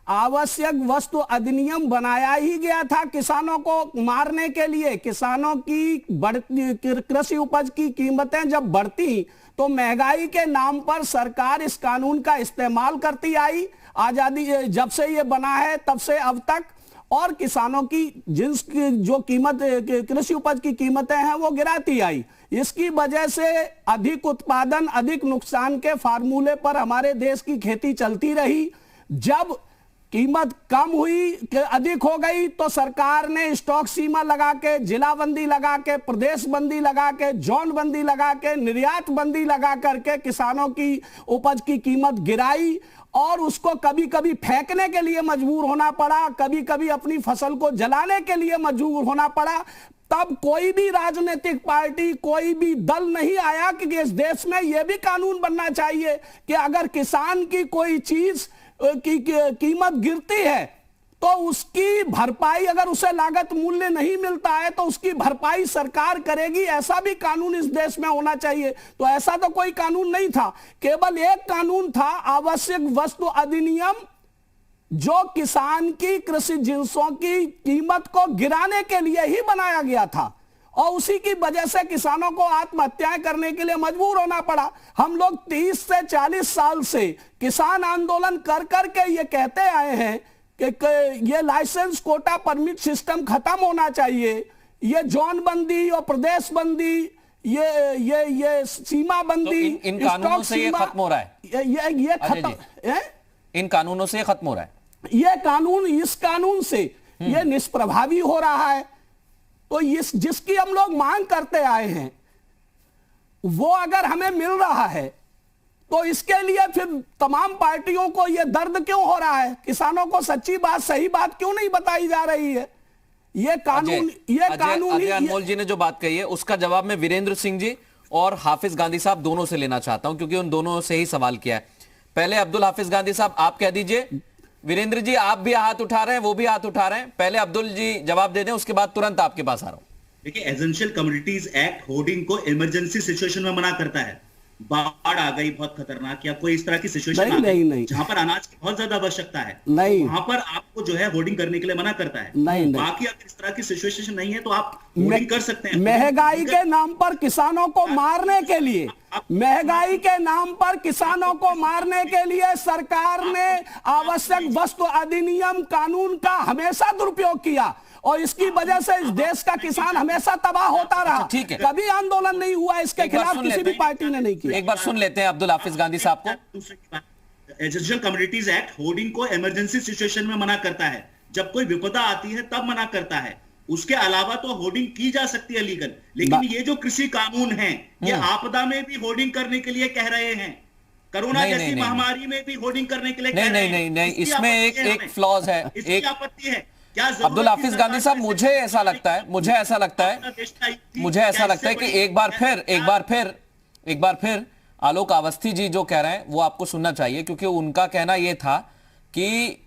आवश्यक वस्तु अधिनियम बनाया ही गया था किसानों को मारने के लिए। किसानों की बढ़ती कृषि उपज की कीमतें जब बढ़ती तो महंगाई के नाम पर सरकार इस कानून का इस्तेमाल करती आई। आजादी जब से ये बना है तब से अब तक, और किसानों की जो कीमत कृषि उपज की कीमतें हैं वो गिराती आई। इसकी वजह से अधिक उत्पादन अधिक नुकसान के फार्मूले पर हमारे देश की खेती चलती रही। जब कीमत कम हुई कि अधिक हो गई तो सरकार ने स्टॉक सीमा लगा के, जिला बंदी लगा के, प्रदेश बंदी लगा के, जोन बंदी लगा के, निर्यात बंदी लगा करके किसानों की उपज की कीमत गिराई और उसको कभी कभी फेंकने के लिए मजबूर होना पड़ा, कभी कभी अपनी फसल को जलाने के लिए मजबूर होना पड़ा। तब कोई भी राजनीतिक पार्टी, कोई भी दल नहीं आया कि इस देश में यह भी कानून बनना चाहिए कि अगर किसान की कोई चीज की कीमत गिरती है तो उसकी भरपाई, अगर उसे लागत मूल्य नहीं मिलता है तो उसकी भरपाई सरकार करेगी। ऐसा भी कानून इस देश में होना चाहिए। तो ऐसा तो कोई कानून नहीं था, केवल एक कानून था, आवश्यक वस्तु अधिनियम, जो किसान की कृषि जिंसों की कीमत को गिराने के लिए ही बनाया गया था और उसी की वजह से किसानों को आत्महत्याएं करने के लिए मजबूर होना पड़ा। हम लोग 30 से 40 साल से किसान आंदोलन कर करके ये कहते आए हैं कि ये लाइसेंस कोटा परमिट सिस्टम खत्म होना चाहिए, ये जोन बंदी और प्रदेश बंदी, ये सीमा बंदी, तो इन कानूनों से ये खत्म हो रहा है, ये खत्म है, इन कानूनों से खत्म हो रहा है, ये कानून, इस कानून से ये निष्प्रभावी हो रहा है। तो इस जिसकी हम लोग मांग करते आए हैं वो अगर हमें मिल रहा है तो इसके लिए फिर तमाम पार्टियों को ये दर्द क्यों हो रहा है? किसानों को सच्ची बात, सही बात क्यों नहीं बताई जा रही है? ये कानून, अजय अनमोल जी ने जो बात कही है उसका जवाब मैं वीरेंद्र सिंह जी और हाफिज गांधी साहब दोनों से लेना चाहता हूं, क्योंकि उन दोनों से ही सवाल किया है। पहले अब्दुल हाफिज गांधी साहब आप कह दीजिए, वीरेंद्र जी आप भी हाथ उठा रहे हैं, वो भी हाथ उठा रहे हैं, पहले अब्दुल जी जवाब दे दें, उसके बाद तुरंत आपके पास आ रहा हूं। देखिए, एसेंशियल कमोडिटीज एक्ट होर्डिंग को इमरजेंसी सिचुएशन में मना करता है। बाढ़ आ गई बहुत खतरनाक या कोई इस तरह की सिचुएशन नहीं, जहां पर अनाज की बहुत ज्यादा आवश्यकता है, नहीं, वहां पर आपको जो है होर्डिंग करने के लिए मना करता है। नहीं, बाकी अगर इस तरह की सिचुएशन नहीं है तो आप होर्डिंग कर सकते हैं। महंगाई के नाम पर किसानों को मारने के लिए, महंगाई के नाम पर किसानों को मारने के लिए सरकार ने आवश्यक वस्तु अधिनियम कानून का हमेशा दुरुपयोग किया और इसकी वजह से इस देश का किसान हमेशा तबाह होता रहा। ठीक है, कभी आंदोलन नहीं हुआ इसके खिलाफ, किसी भी पार्टी ने नहीं किया। एक बार सुन लेते हैं अब्दुल हाफिज गांधी साहब को। एसेंशियल कमोडिटीज एक्ट होर्डिंग को इमरजेंसी सिचुएशन में मना करता है, जब कोई विपदा आती है तब मना करता है। उसके अलावा तो होर्डिंग की जा सकती है लीगल, लेकिन ये जो कृषि कानून है ये आपदा में भी होर्डिंग करने के लिए कह रहे हैं, कोरोना जैसी महामारी में भी होर्डिंग करने के लिए कह रहे हैं। नहीं, इसमें एक फ्लॉज है, एक आपत्ति है। अब्दुल हाफिज गांधी साहब, मुझे ऐसा लगता है कि एक बार फिर आलोक अवस्थी जी जो कह रहे हैं वो आपको सुनना चाहिए, क्योंकि उनका कहना यह था कि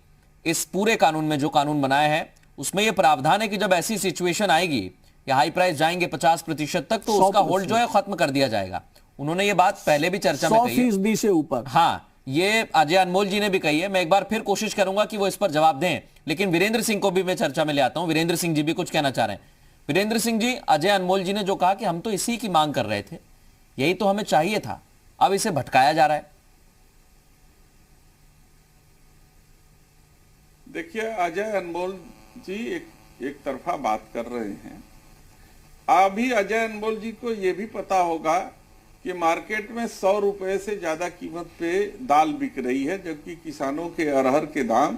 इस पूरे कानून में जो कानून बनाया है उसमें यह प्रावधान है कि जब ऐसी सिचुएशन आएगी या हाई प्राइस जाएंगे 50% तक तो उसका होल्ड जो है खत्म कर दिया जाएगा। उन्होंने ये बात पहले भी चर्चा में कही है, 100% से ऊपर। हाँ, ये अजय अनमोल जी ने भी कही है। मैं एक बार फिर कोशिश करूंगा कि वो इस पर जवाब दें, लेकिन वीरेंद्र सिंह को भी मैं चर्चा में ले आता हूं। वीरेंद्र सिंह जी भी कुछ कहना चाह रहे हैं। वीरेंद्र सिंह जी, अजय अनमोल जी ने जो कहा कि हम तो इसी की मांग कर रहे थे, यही तो हमें चाहिए था, अब इसे भटकाया जा रहा है। देखिए, अजय अनमोल जी एक तरफा बात कर रहे हैं। अभी अजय अनमोल जी को यह भी पता होगा कि मार्केट में 100 रुपए से ज्यादा कीमत पे दाल बिक रही है, जबकि किसानों के अरहर के दाम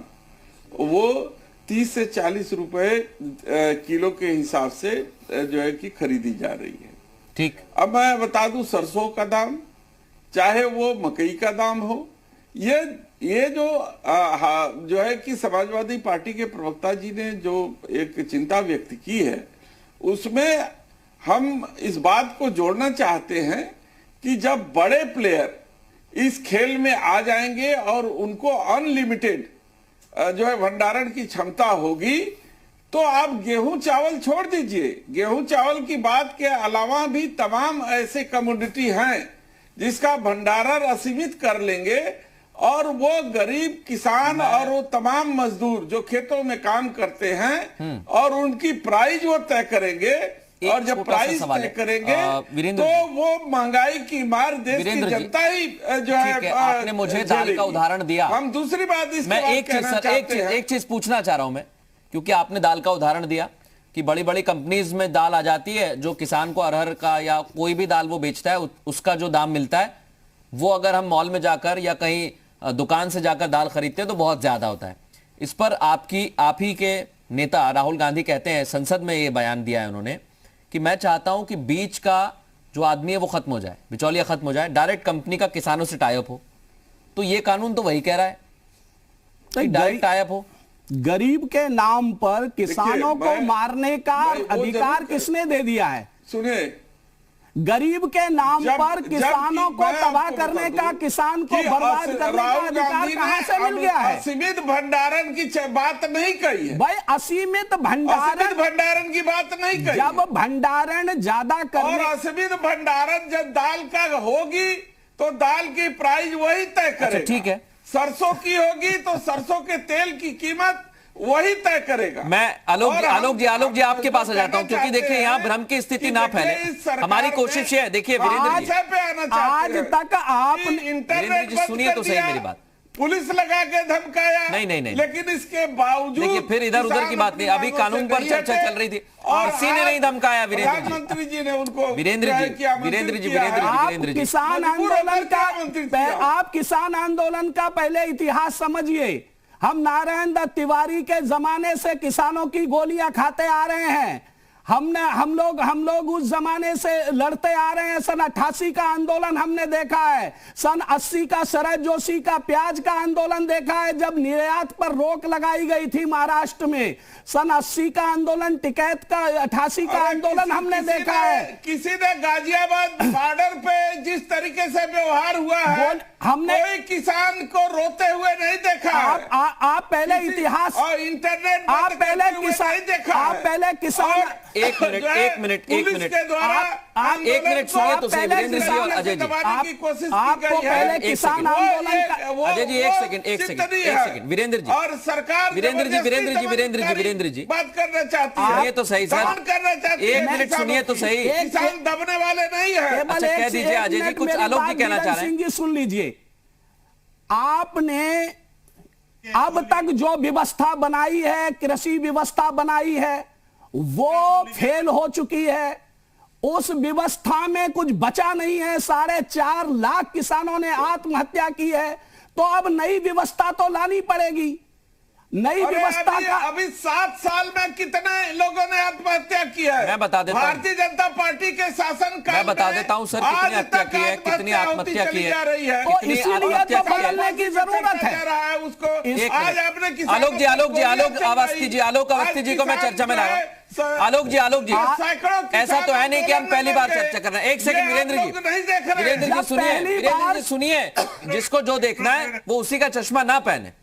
वो 30 से 40 रुपए किलो के हिसाब से जो है कि खरीदी जा रही है। ठीक, अब मैं बता दूं, सरसों का दाम, चाहे वो मकई का दाम हो, ये जो है कि समाजवादी पार्टी के प्रवक्ता जी ने जो एक चिंता व्यक्त की है, उसमें हम इस बात को जोड़ना चाहते हैं कि जब बड़े प्लेयर इस खेल में आ जाएंगे और उनको अनलिमिटेड जो है भंडारण की क्षमता होगी, तो आप गेहूं चावल छोड़ दीजिए। गेहूं चावल की बात के अलावा भी तमाम ऐसे कमोडिटी हैं जिसका भंडारण असीमित कर लेंगे और वो गरीब किसान और वो तमाम मजदूर जो खेतों में काम करते हैं और उनकी प्राइस वो तय करेंगे, और जब प्राइस तय करेंगे तो वो महंगाई की मार देश की जनता ही जो है। आपने मुझे दाल का उदाहरण दिया, हम दूसरी बात मैं एक चीज पूछना चाह रहा हूं मैं, क्योंकि आपने दाल का उदाहरण दिया कि बड़ी बड़ी कंपनीज में दाल आ जाती है, जो किसान को अरहर का या कोई भी दाल वो बेचता है उसका जो दाम मिलता है वो अगर हम मॉल में जाकर या कहीं दुकान से जाकर दाल खरीदते हैं तो बहुत ज्यादा होता है। इस पर आप ही के नेता राहुल गांधी कहते हैं, संसद में ये बयान दिया है उन्होंने, कि मैं चाहता हूं कि बीच का जो आदमी है वो खत्म हो जाए, बिचौलिया खत्म हो जाए, डायरेक्ट कंपनी का किसानों से टाई अप हो। तो ये कानून तो वही कह रहा है, डायरेक्ट टाई अप हो। गरीब के नाम पर किसानों को मारने का अधिकार किसने दे दिया है? सुनिए, गरीब के नाम पर किसानों को तबाह करने का, किसान को बर्बाद करने का अधिकार कहां से मिल गया है? असीमित भंडारण की बात नहीं कही है भाई, असीमित भंडारण की बात नहीं कही। जब भंडारण ज्यादा करने और असीमित भंडारण जब दाल का होगी तो दाल की प्राइस वही तय करे। ठीक है, सरसों की होगी तो सरसों के तेल की कीमत वही तय करेगा। मैं आलोक जी आपके पास आ जाता हूं, क्योंकि देखिए यहाँ भ्रम की स्थिति ना फैले। हमारी कोशिश है, देखिए वीरेंद्र जी, आज तक आप वीरेंद्र जी सुनिए तो सही मेरी बात। पुलिस लगा के धमकाया। नहीं। लेकिन इसके बावजूद देखिए, फिर इधर उधर की बात नहीं, अभी कानून पर चर्चा चल रही थी और किसी ने नहीं धमकाया। प्रधानमंत्री जी ने उनको वीरेंद्र जी आप किसान आंदोलन का पहले इतिहास समझिए। हम नारायण दत्त तिवारी के जमाने से किसानों की गोलियां खाते आ रहे हैं। हम लोग उस जमाने से लड़ते आ रहे हैं। सन 88 का आंदोलन हमने देखा है, सन 80 का शरद जोशी का प्याज का आंदोलन देखा है, जब निर्यात पर रोक लगाई गई थी महाराष्ट्र में। सन 80 का आंदोलन, टिकैत का 88 का आंदोलन हमने देखा है। किसी ने गाजियाबाद बॉर्डर पे जिस तरीके से व्यवहार हुआ है, हमने कोई किसान को रोते हुए नहीं देखा। आप पहले इतिहास और इंटरनेट आप पहले किसान देखा। आप पहले किसान एक मिनट सुनिए तो सही वीरेंद्र जी और अजय जी, आपको पहले किसान आंदोलन का अजय जी एक सेकंड वीरेंद्र जी और सरकार वीरेंद्र जी बात करना चाहती है। सुनिए तो सही सर, करना चाहती है। 1 मिनट सुनिए तो सही। किसान दबने वाले नहीं है। अच्छा कह दीजिए अजय जी, कुछ आलोक जी कहना चाह रहे हैं। सुन लीजिए, आपने अब तक जो व्यवस्था बनाई है, कृषि व्यवस्था बनाई है, वो फेल हो चुकी है। उस व्यवस्था में कुछ बचा नहीं है। 4.5 लाख किसानों ने आत्महत्या की है। तो अब नई व्यवस्था तो लानी पड़ेगी। नई व्यवस्था का अभी 7 साल में कितने लोगों ने आत्महत्या किया है? मैं बता देता हूं। भारतीय जनता पार्टी के शासन काल मैं बता देता हूं सर, कितनी हत्या की है, कितनी आत्महत्या की है, कितनी आत्महत्या बदलने की जरूरत है उसको। आज आपने आलोक अवस्थी जी को मैं चर्चा में ला रहा हूं। आलोक जी ऐसा तो है नहीं कि हम पहली बार चर्चा कर रहे हैं। एक सेकंड वीरेंद्र जी सुनिए, जिसको जो देखना है वो उसी का चश्मा ना पहने।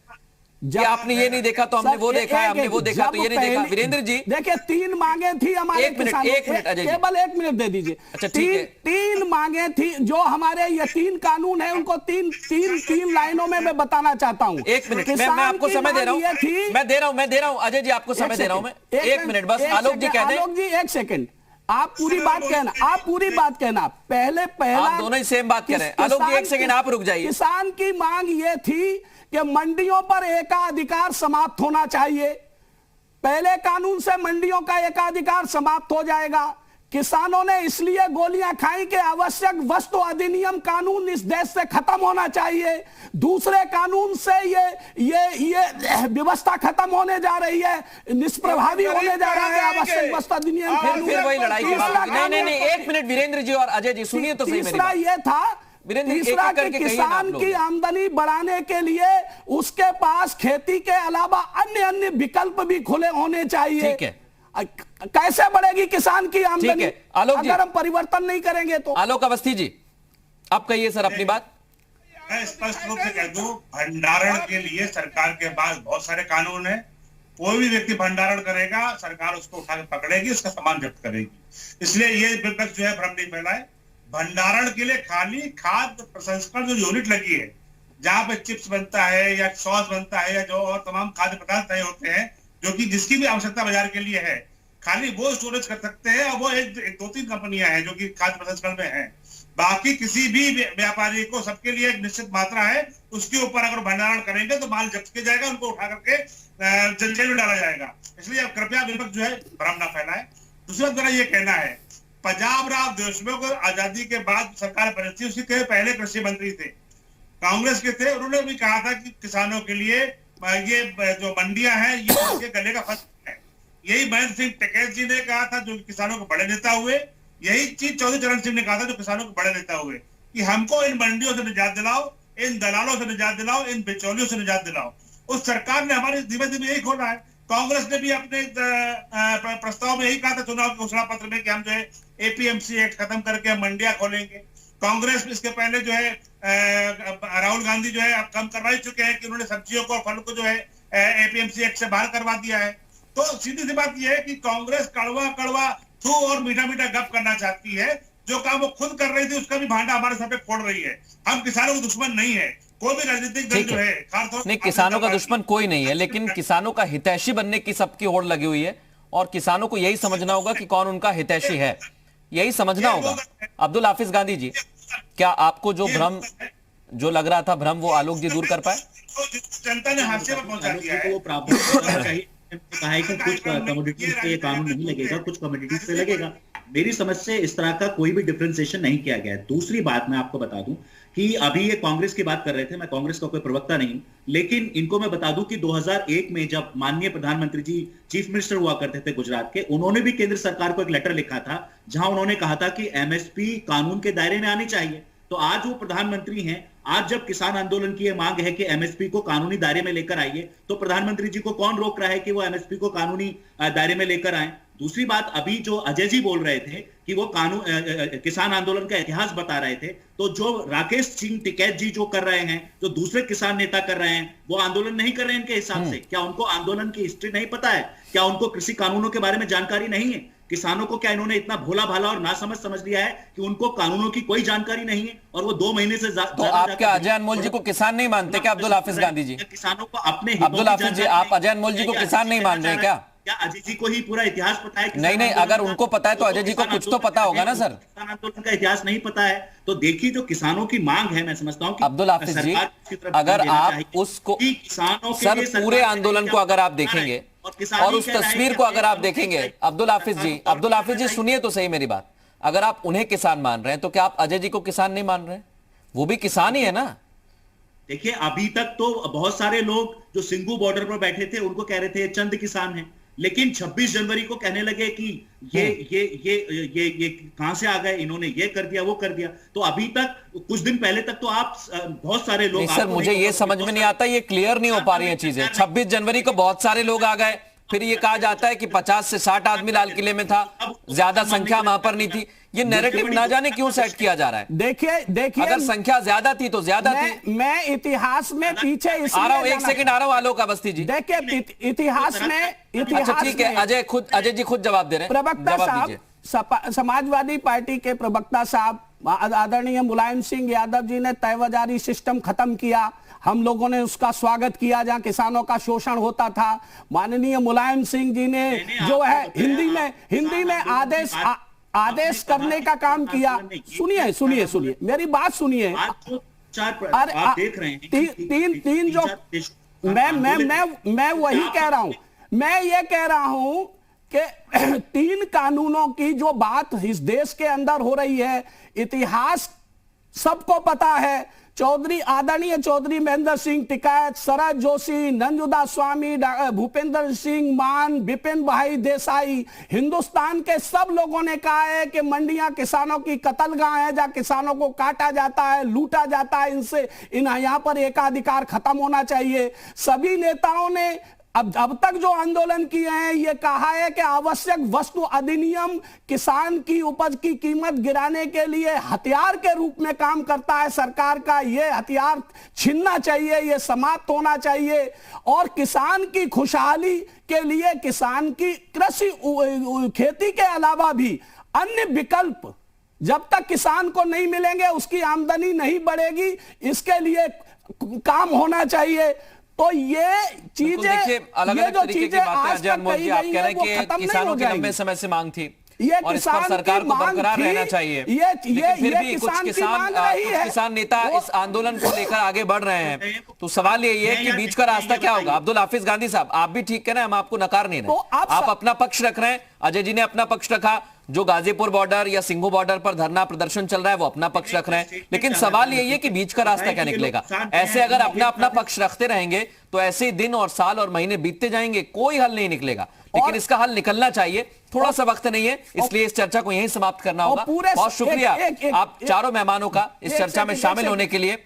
जब आपने ये नहीं देखा तो हमने वो देखा है, हमने वो देखा तो ये नहीं देखा। वीरेंद्र जी देखिए, 3 मांगे थी हमारे। एक मिनट अजय जी, केवल 1 मिनट दे दीजिए। अच्छा ठीक है। 3 मांगे थी जो हमारे ये 3 कानून है, उनको तीन लाइनों में मैं बताना चाहता हूँ। 1 मिनट मैं आपको समय दे रहा हूँ, मैं दे रहा हूँ अजय जी, आपको समय दे रहा हूँ मैं। 1 मिनट बस। आलोक जी कहते हैं। आलोक जी 1 सेकंड, आप पूरी बात कहना। पहले आप दोनों ही सेम बात कह रहे हैं। आलोक जी 1 सेकंड आप रुक जाइए। किसान की मांग ये थी कि मंडियों पर एकाधिकार समाप्त होना चाहिए। पहले कानून से मंडियों का एकाधिकार समाप्त हो जाएगा। किसानों ने इसलिए गोलियां खाई कि आवश्यक वस्तु अधिनियम कानून इस देश से खत्म होना चाहिए। दूसरे कानून से ये व्यवस्था खत्म होने जा रही है, निष्प्रभावी होने जा रहा है आवश्यक वस्तु अधिनियम। फिर वही लड़ाई की बात। नहीं 1 मिनट वीरेंद्र जी और अजय जी सुनिए तो सही। तीसरा ये था, तीसरा कि किसान की आमदनी बढ़ाने के लिए उसके पास खेती के अलावा अन्य विकल्प भी खुले होने चाहिए। ठीक है। कैसे बढ़ेगी किसान की आमदनी अगर हम परिवर्तन नहीं करेंगे तो? आलोक अवस्थी जी आप कहिए सर अपनी बात। मैं स्पष्ट रूप से कह दूं, भंडारण के लिए सरकार के पास बहुत सारे कानून है। कोई भी व्यक्ति भंडारण करेगा, सरकार उसको उठा के पकड़ेगी, उसका सामान जब्त करेगी। इसलिए ये विपक्ष जो है भ्रम नहीं फैलाए। भंडारण के लिए खाली खाद्य प्रसंस्करण जो यूनिट लगी है, जहां पे चिप्स बनता है या सॉस बनता है या जो और तमाम खाद्य पदार्थ तय होते हैं, जो कि जिसकी भी आवश्यकता बाजार के लिए है, खाली वो स्टोरेज कर सकते हैं। और वो 2-3 कंपनियां हैं जो कि खाद्य प्रसंस्करण में हैं। बाकी किसी भी व्यापारी को सबके लिए एक निश्चित मात्रा है, उसके ऊपर अगर भंडारण करेंगे तो माल जब्त किया जाएगा, उनको उठा करके जेल में डाला जाएगा। इसलिए अब कृपया विपक्ष जो है भ्रम ना फैलाए। दूसरी बात मेरा ये कहना है, पंजाब राव देशमुख आजादी के बाद सरकार बनी थी, उसके पहले कृषि मंत्री थे, कांग्रेस के थे। उन्होंने भी कहा था कि किसानों के लिए ये जो मंडियां हैं ये उनके गले का फंस है। यही महेंद्र सिंह टिकैत जी ने कहा था, जो किसानों को बड़े नेता हुए। यही चीज चौधरी चरण सिंह ने कहा था, जो किसानों को बड़े नेता हुए, कि हमको इन मंडियों से निजात दिलाओ, इन दलालों से निजात दिलाओ, इन बिचौलियों से निजात दिलाओ। उस सरकार ने हमारे धीमे धीमे यही खोला है। कांग्रेस ने भी अपने प्रस्ताव में यही कहा था चुनाव घोषणा पत्र में कि हम जो है एपीएमसी एक्ट खत्म करके हम मंडियां खोलेंगे। कांग्रेस इसके पहले जो है राहुल गांधी जो है अब कम करवा ही चुके हैं कि उन्होंने सब्जियों को और फल को जो है एपीएमसी एक्ट से बाहर करवा दिया है। तो सीधी सी बात यह है कि कांग्रेस कड़वा थू और मीठा गप करना चाहती है। जो काम वो खुद कर रही थी उसका भी भांडा हमारे सर पे फोड़ रही है। हम किसानों को दुश्मन नहीं है, कोई भी राजनीतिक दल जो है नहीं, किसानों का दुश्मन कोई नहीं है, लेकिन किसानों का हितैषी बनने की सबकी होड़ लगी हुई है और किसानों को यही समझना होगा कि कौन उनका हितैषी है, यही समझना होगा। अब्दुल हाफिज गांधी जी, क्या आपको जो भ्रम जो लग रहा था भ्रम वो आलोक जी दूर कर पाए? जनता ने हाशिए में पहुंचा दिया है। वो प्रावधान चाहिए, कहा है कि कुछ कमोडिटीज पे ये कानून नहीं लगेगा, कुछ कमोडिटीज पे लगेगा। मेरी समझ से इस तरह का कोई भी डिफरेंशिएशन नहीं किया गया है। दूसरी बात मैं आपको बता दूं कि अभी ये कांग्रेस की बात कर रहे थे, मैं कांग्रेस का कोई प्रवक्ता नहीं, लेकिन इनको मैं बता दूं कि 2001 में जब माननीय प्रधानमंत्री जी चीफ मिनिस्टर हुआ करते थे गुजरात के, उन्होंने भी केंद्र सरकार को एक लेटर लिखा था जहां उन्होंने कहा था कि एमएसपी कानून के दायरे में आनी चाहिए। तो आज वो प्रधानमंत्री हैं, आज जब किसान आंदोलन की यह मांग है कि एमएसपी को कानूनी दायरे में लेकर आइए, तो प्रधानमंत्री जी को कौन रोक रहा है कि वो एमएसपी को कानूनी दायरे में लेकर आए? दूसरी बात, अभी जो अजय जी बोल रहे थे कि वो कानून किसान आंदोलन का इतिहास बता रहे थे, तो जो राकेश सिंह टिकैत जी जो कर रहे हैं, जो दूसरे किसान नेता कर रहे हैं, वो आंदोलन नहीं कर रहे हैं इनके हिसाब से? क्या उनको आंदोलन की हिस्ट्री नहीं पता है? क्या उनको कृषि कानूनों के बारे में जानकारी नहीं है? किसानों को क्या इन्होंने इतना भोला भाला और नासमझ समझ लिया है कि उनको कानूनों की कोई जानकारी नहीं है और वो 2 महीने से तो आप क्या अजय अनमोल जी को किसान नहीं मानते क्या? अब्दुल हाफिज गांधी जी, किसानों को अपने अब्दुल हाफिज जी, आप अजय अनमोल जी को किसान नहीं मान रहे क्या? क्या अजय जी को ही पूरा इतिहास पता है? नहीं नहीं, अगर उनको पता है तो अजय जी को कुछ तो पता होगा ना सर। किसान आंदोलन का इतिहास नहीं पता है तो देखिए, जो किसानों की मांग है, मैं समझता हूं कि अब्दुल हाफिज जी, अगर आप उसको सर पूरे आंदोलन को अगर आप देखेंगे और उस तस्वीर को अगर आप देखेंगे, अब्दुल हाफिज जी सुनिए तो सही मेरी बात, अगर आप उन्हें किसान मान रहे हैं तो क्या आप अजय जी को किसान नहीं मान रहे हैं? वो भी किसान ही है ना। देखिए, अभी तक तो बहुत सारे लोग जो सिंघू बॉर्डर पर बैठे थे उनको कह रहे थे चंद किसान हैं, लेकिन 26 जनवरी को कहने लगे कि ये कहां से आ गए, इन्होंने ये कर दिया वो कर दिया। तो अभी तक कुछ दिन पहले तक तो आप बहुत सारे लोग, सर मुझे ये समझ में नहीं आता, ये क्लियर नहीं हो पा रही है चीजें। 26 जनवरी को बहुत सारे लोग आ गए, फिर ये कहा जाता है कि 50 से 60 आदमी लाल किले में था, ज्यादा संख्या वहां पर नहीं थी। ये नैरेटिव ना जाने क्यों सेट किया जा रहा है। देखिए अगर संख्या ज्यादा थी तो ज्यादा थी। मैं इतिहास में पीछे आ रहा हूं, एक सेकंड आ रहा हूं आलोक अवस्थी जी। देखिए इतिहास में, अच्छा ठीक है, अजय जी खुद जवाब दे रहे हैं। प्रवक्ता साहब, समाजवादी पार्टी के प्रवक्ता साहब आदरणीय मुलायम सिंह यादव जी ने तयवजारी सिस्टम खत्म किया, हम लोगों ने उसका स्वागत किया जहां किसानों का शोषण होता था। माननीय मुलायम सिंह जी ने जो है हिंदी में आदेश करने का काम किया। सुनिए मेरी बात सुनिए। आप देख रहे हैं तीन जो मैं वही कह रहा हूं, मैं ये कह रहा हूं कि 3 कानूनों की जो बात इस देश के अंदर हो रही है, इतिहास सबको पता है। आदरणीय चौधरी महेंद्र सिंह टिकैत, शरद जोशी, नंजुदास स्वामी, भूपेंद्र सिंह मान, बिपिन भाई देसाई, हिंदुस्तान के सब लोगों ने कहा है कि मंडियां किसानों की कत्लगाह है जहां किसानों को काटा जाता है, लूटा जाता है। इनसे यहां पर एकाधिकार खत्म होना चाहिए। सभी नेताओं ने अब तक जो आंदोलन किए हैं, ये कहा है कि आवश्यक वस्तु अधिनियम किसान की उपज की कीमत गिराने के लिए हथियार के रूप में काम करता है। सरकार का ये हथियार छीनना चाहिए, ये समाप्त होना चाहिए और किसान की खुशहाली के लिए किसान की कृषि खेती के अलावा भी अन्य विकल्प जब तक किसान को नहीं मिलेंगे उसकी आमदनी नहीं बढ़ेगी, इसके लिए काम होना चाहिए। तो ये चीजें, ये जो चीजें आज तक कही गई है वो खत्म नहीं हो जाएगी। लंबे समय से मांग थी ये और इस पर सरकार को बरकरार रहना चाहिए। ये फिर भी कुछ किसान नेता इस आंदोलन को लेकर आगे बढ़ रहे हैं। तो सवाल यही है कि बीच का रास्ता क्या होगा? अब्दुल हाफिज गांधी साहब, आप भी ठीक कह रहे हैं, हम आपको नकार नहीं रहे, आप अपना पक्ष रख रहे हैं, अजय जी ने अपना पक्ष रखा, जो गाजीपुर बॉर्डर या सिंघू बॉर्डर पर धरना प्रदर्शन चल रहा है वो अपना पक्ष रख रहे हैं, लेकिन सवाल यही है कि बीच का रास्ता क्या निकलेगा? ऐसे अगर अपना पक्ष रखते रहेंगे तो ऐसे दिन और साल और महीने बीतते जाएंगे, कोई हल नहीं निकलेगा। लेकिन इसका हल निकलना चाहिए, थोड़ा सा वक्त नहीं है, इसलिए इस चर्चा को यहीं समाप्त करना होगा। बहुत शुक्रिया आप चारों मेहमानों का इस चर्चा में शामिल होने के लिए।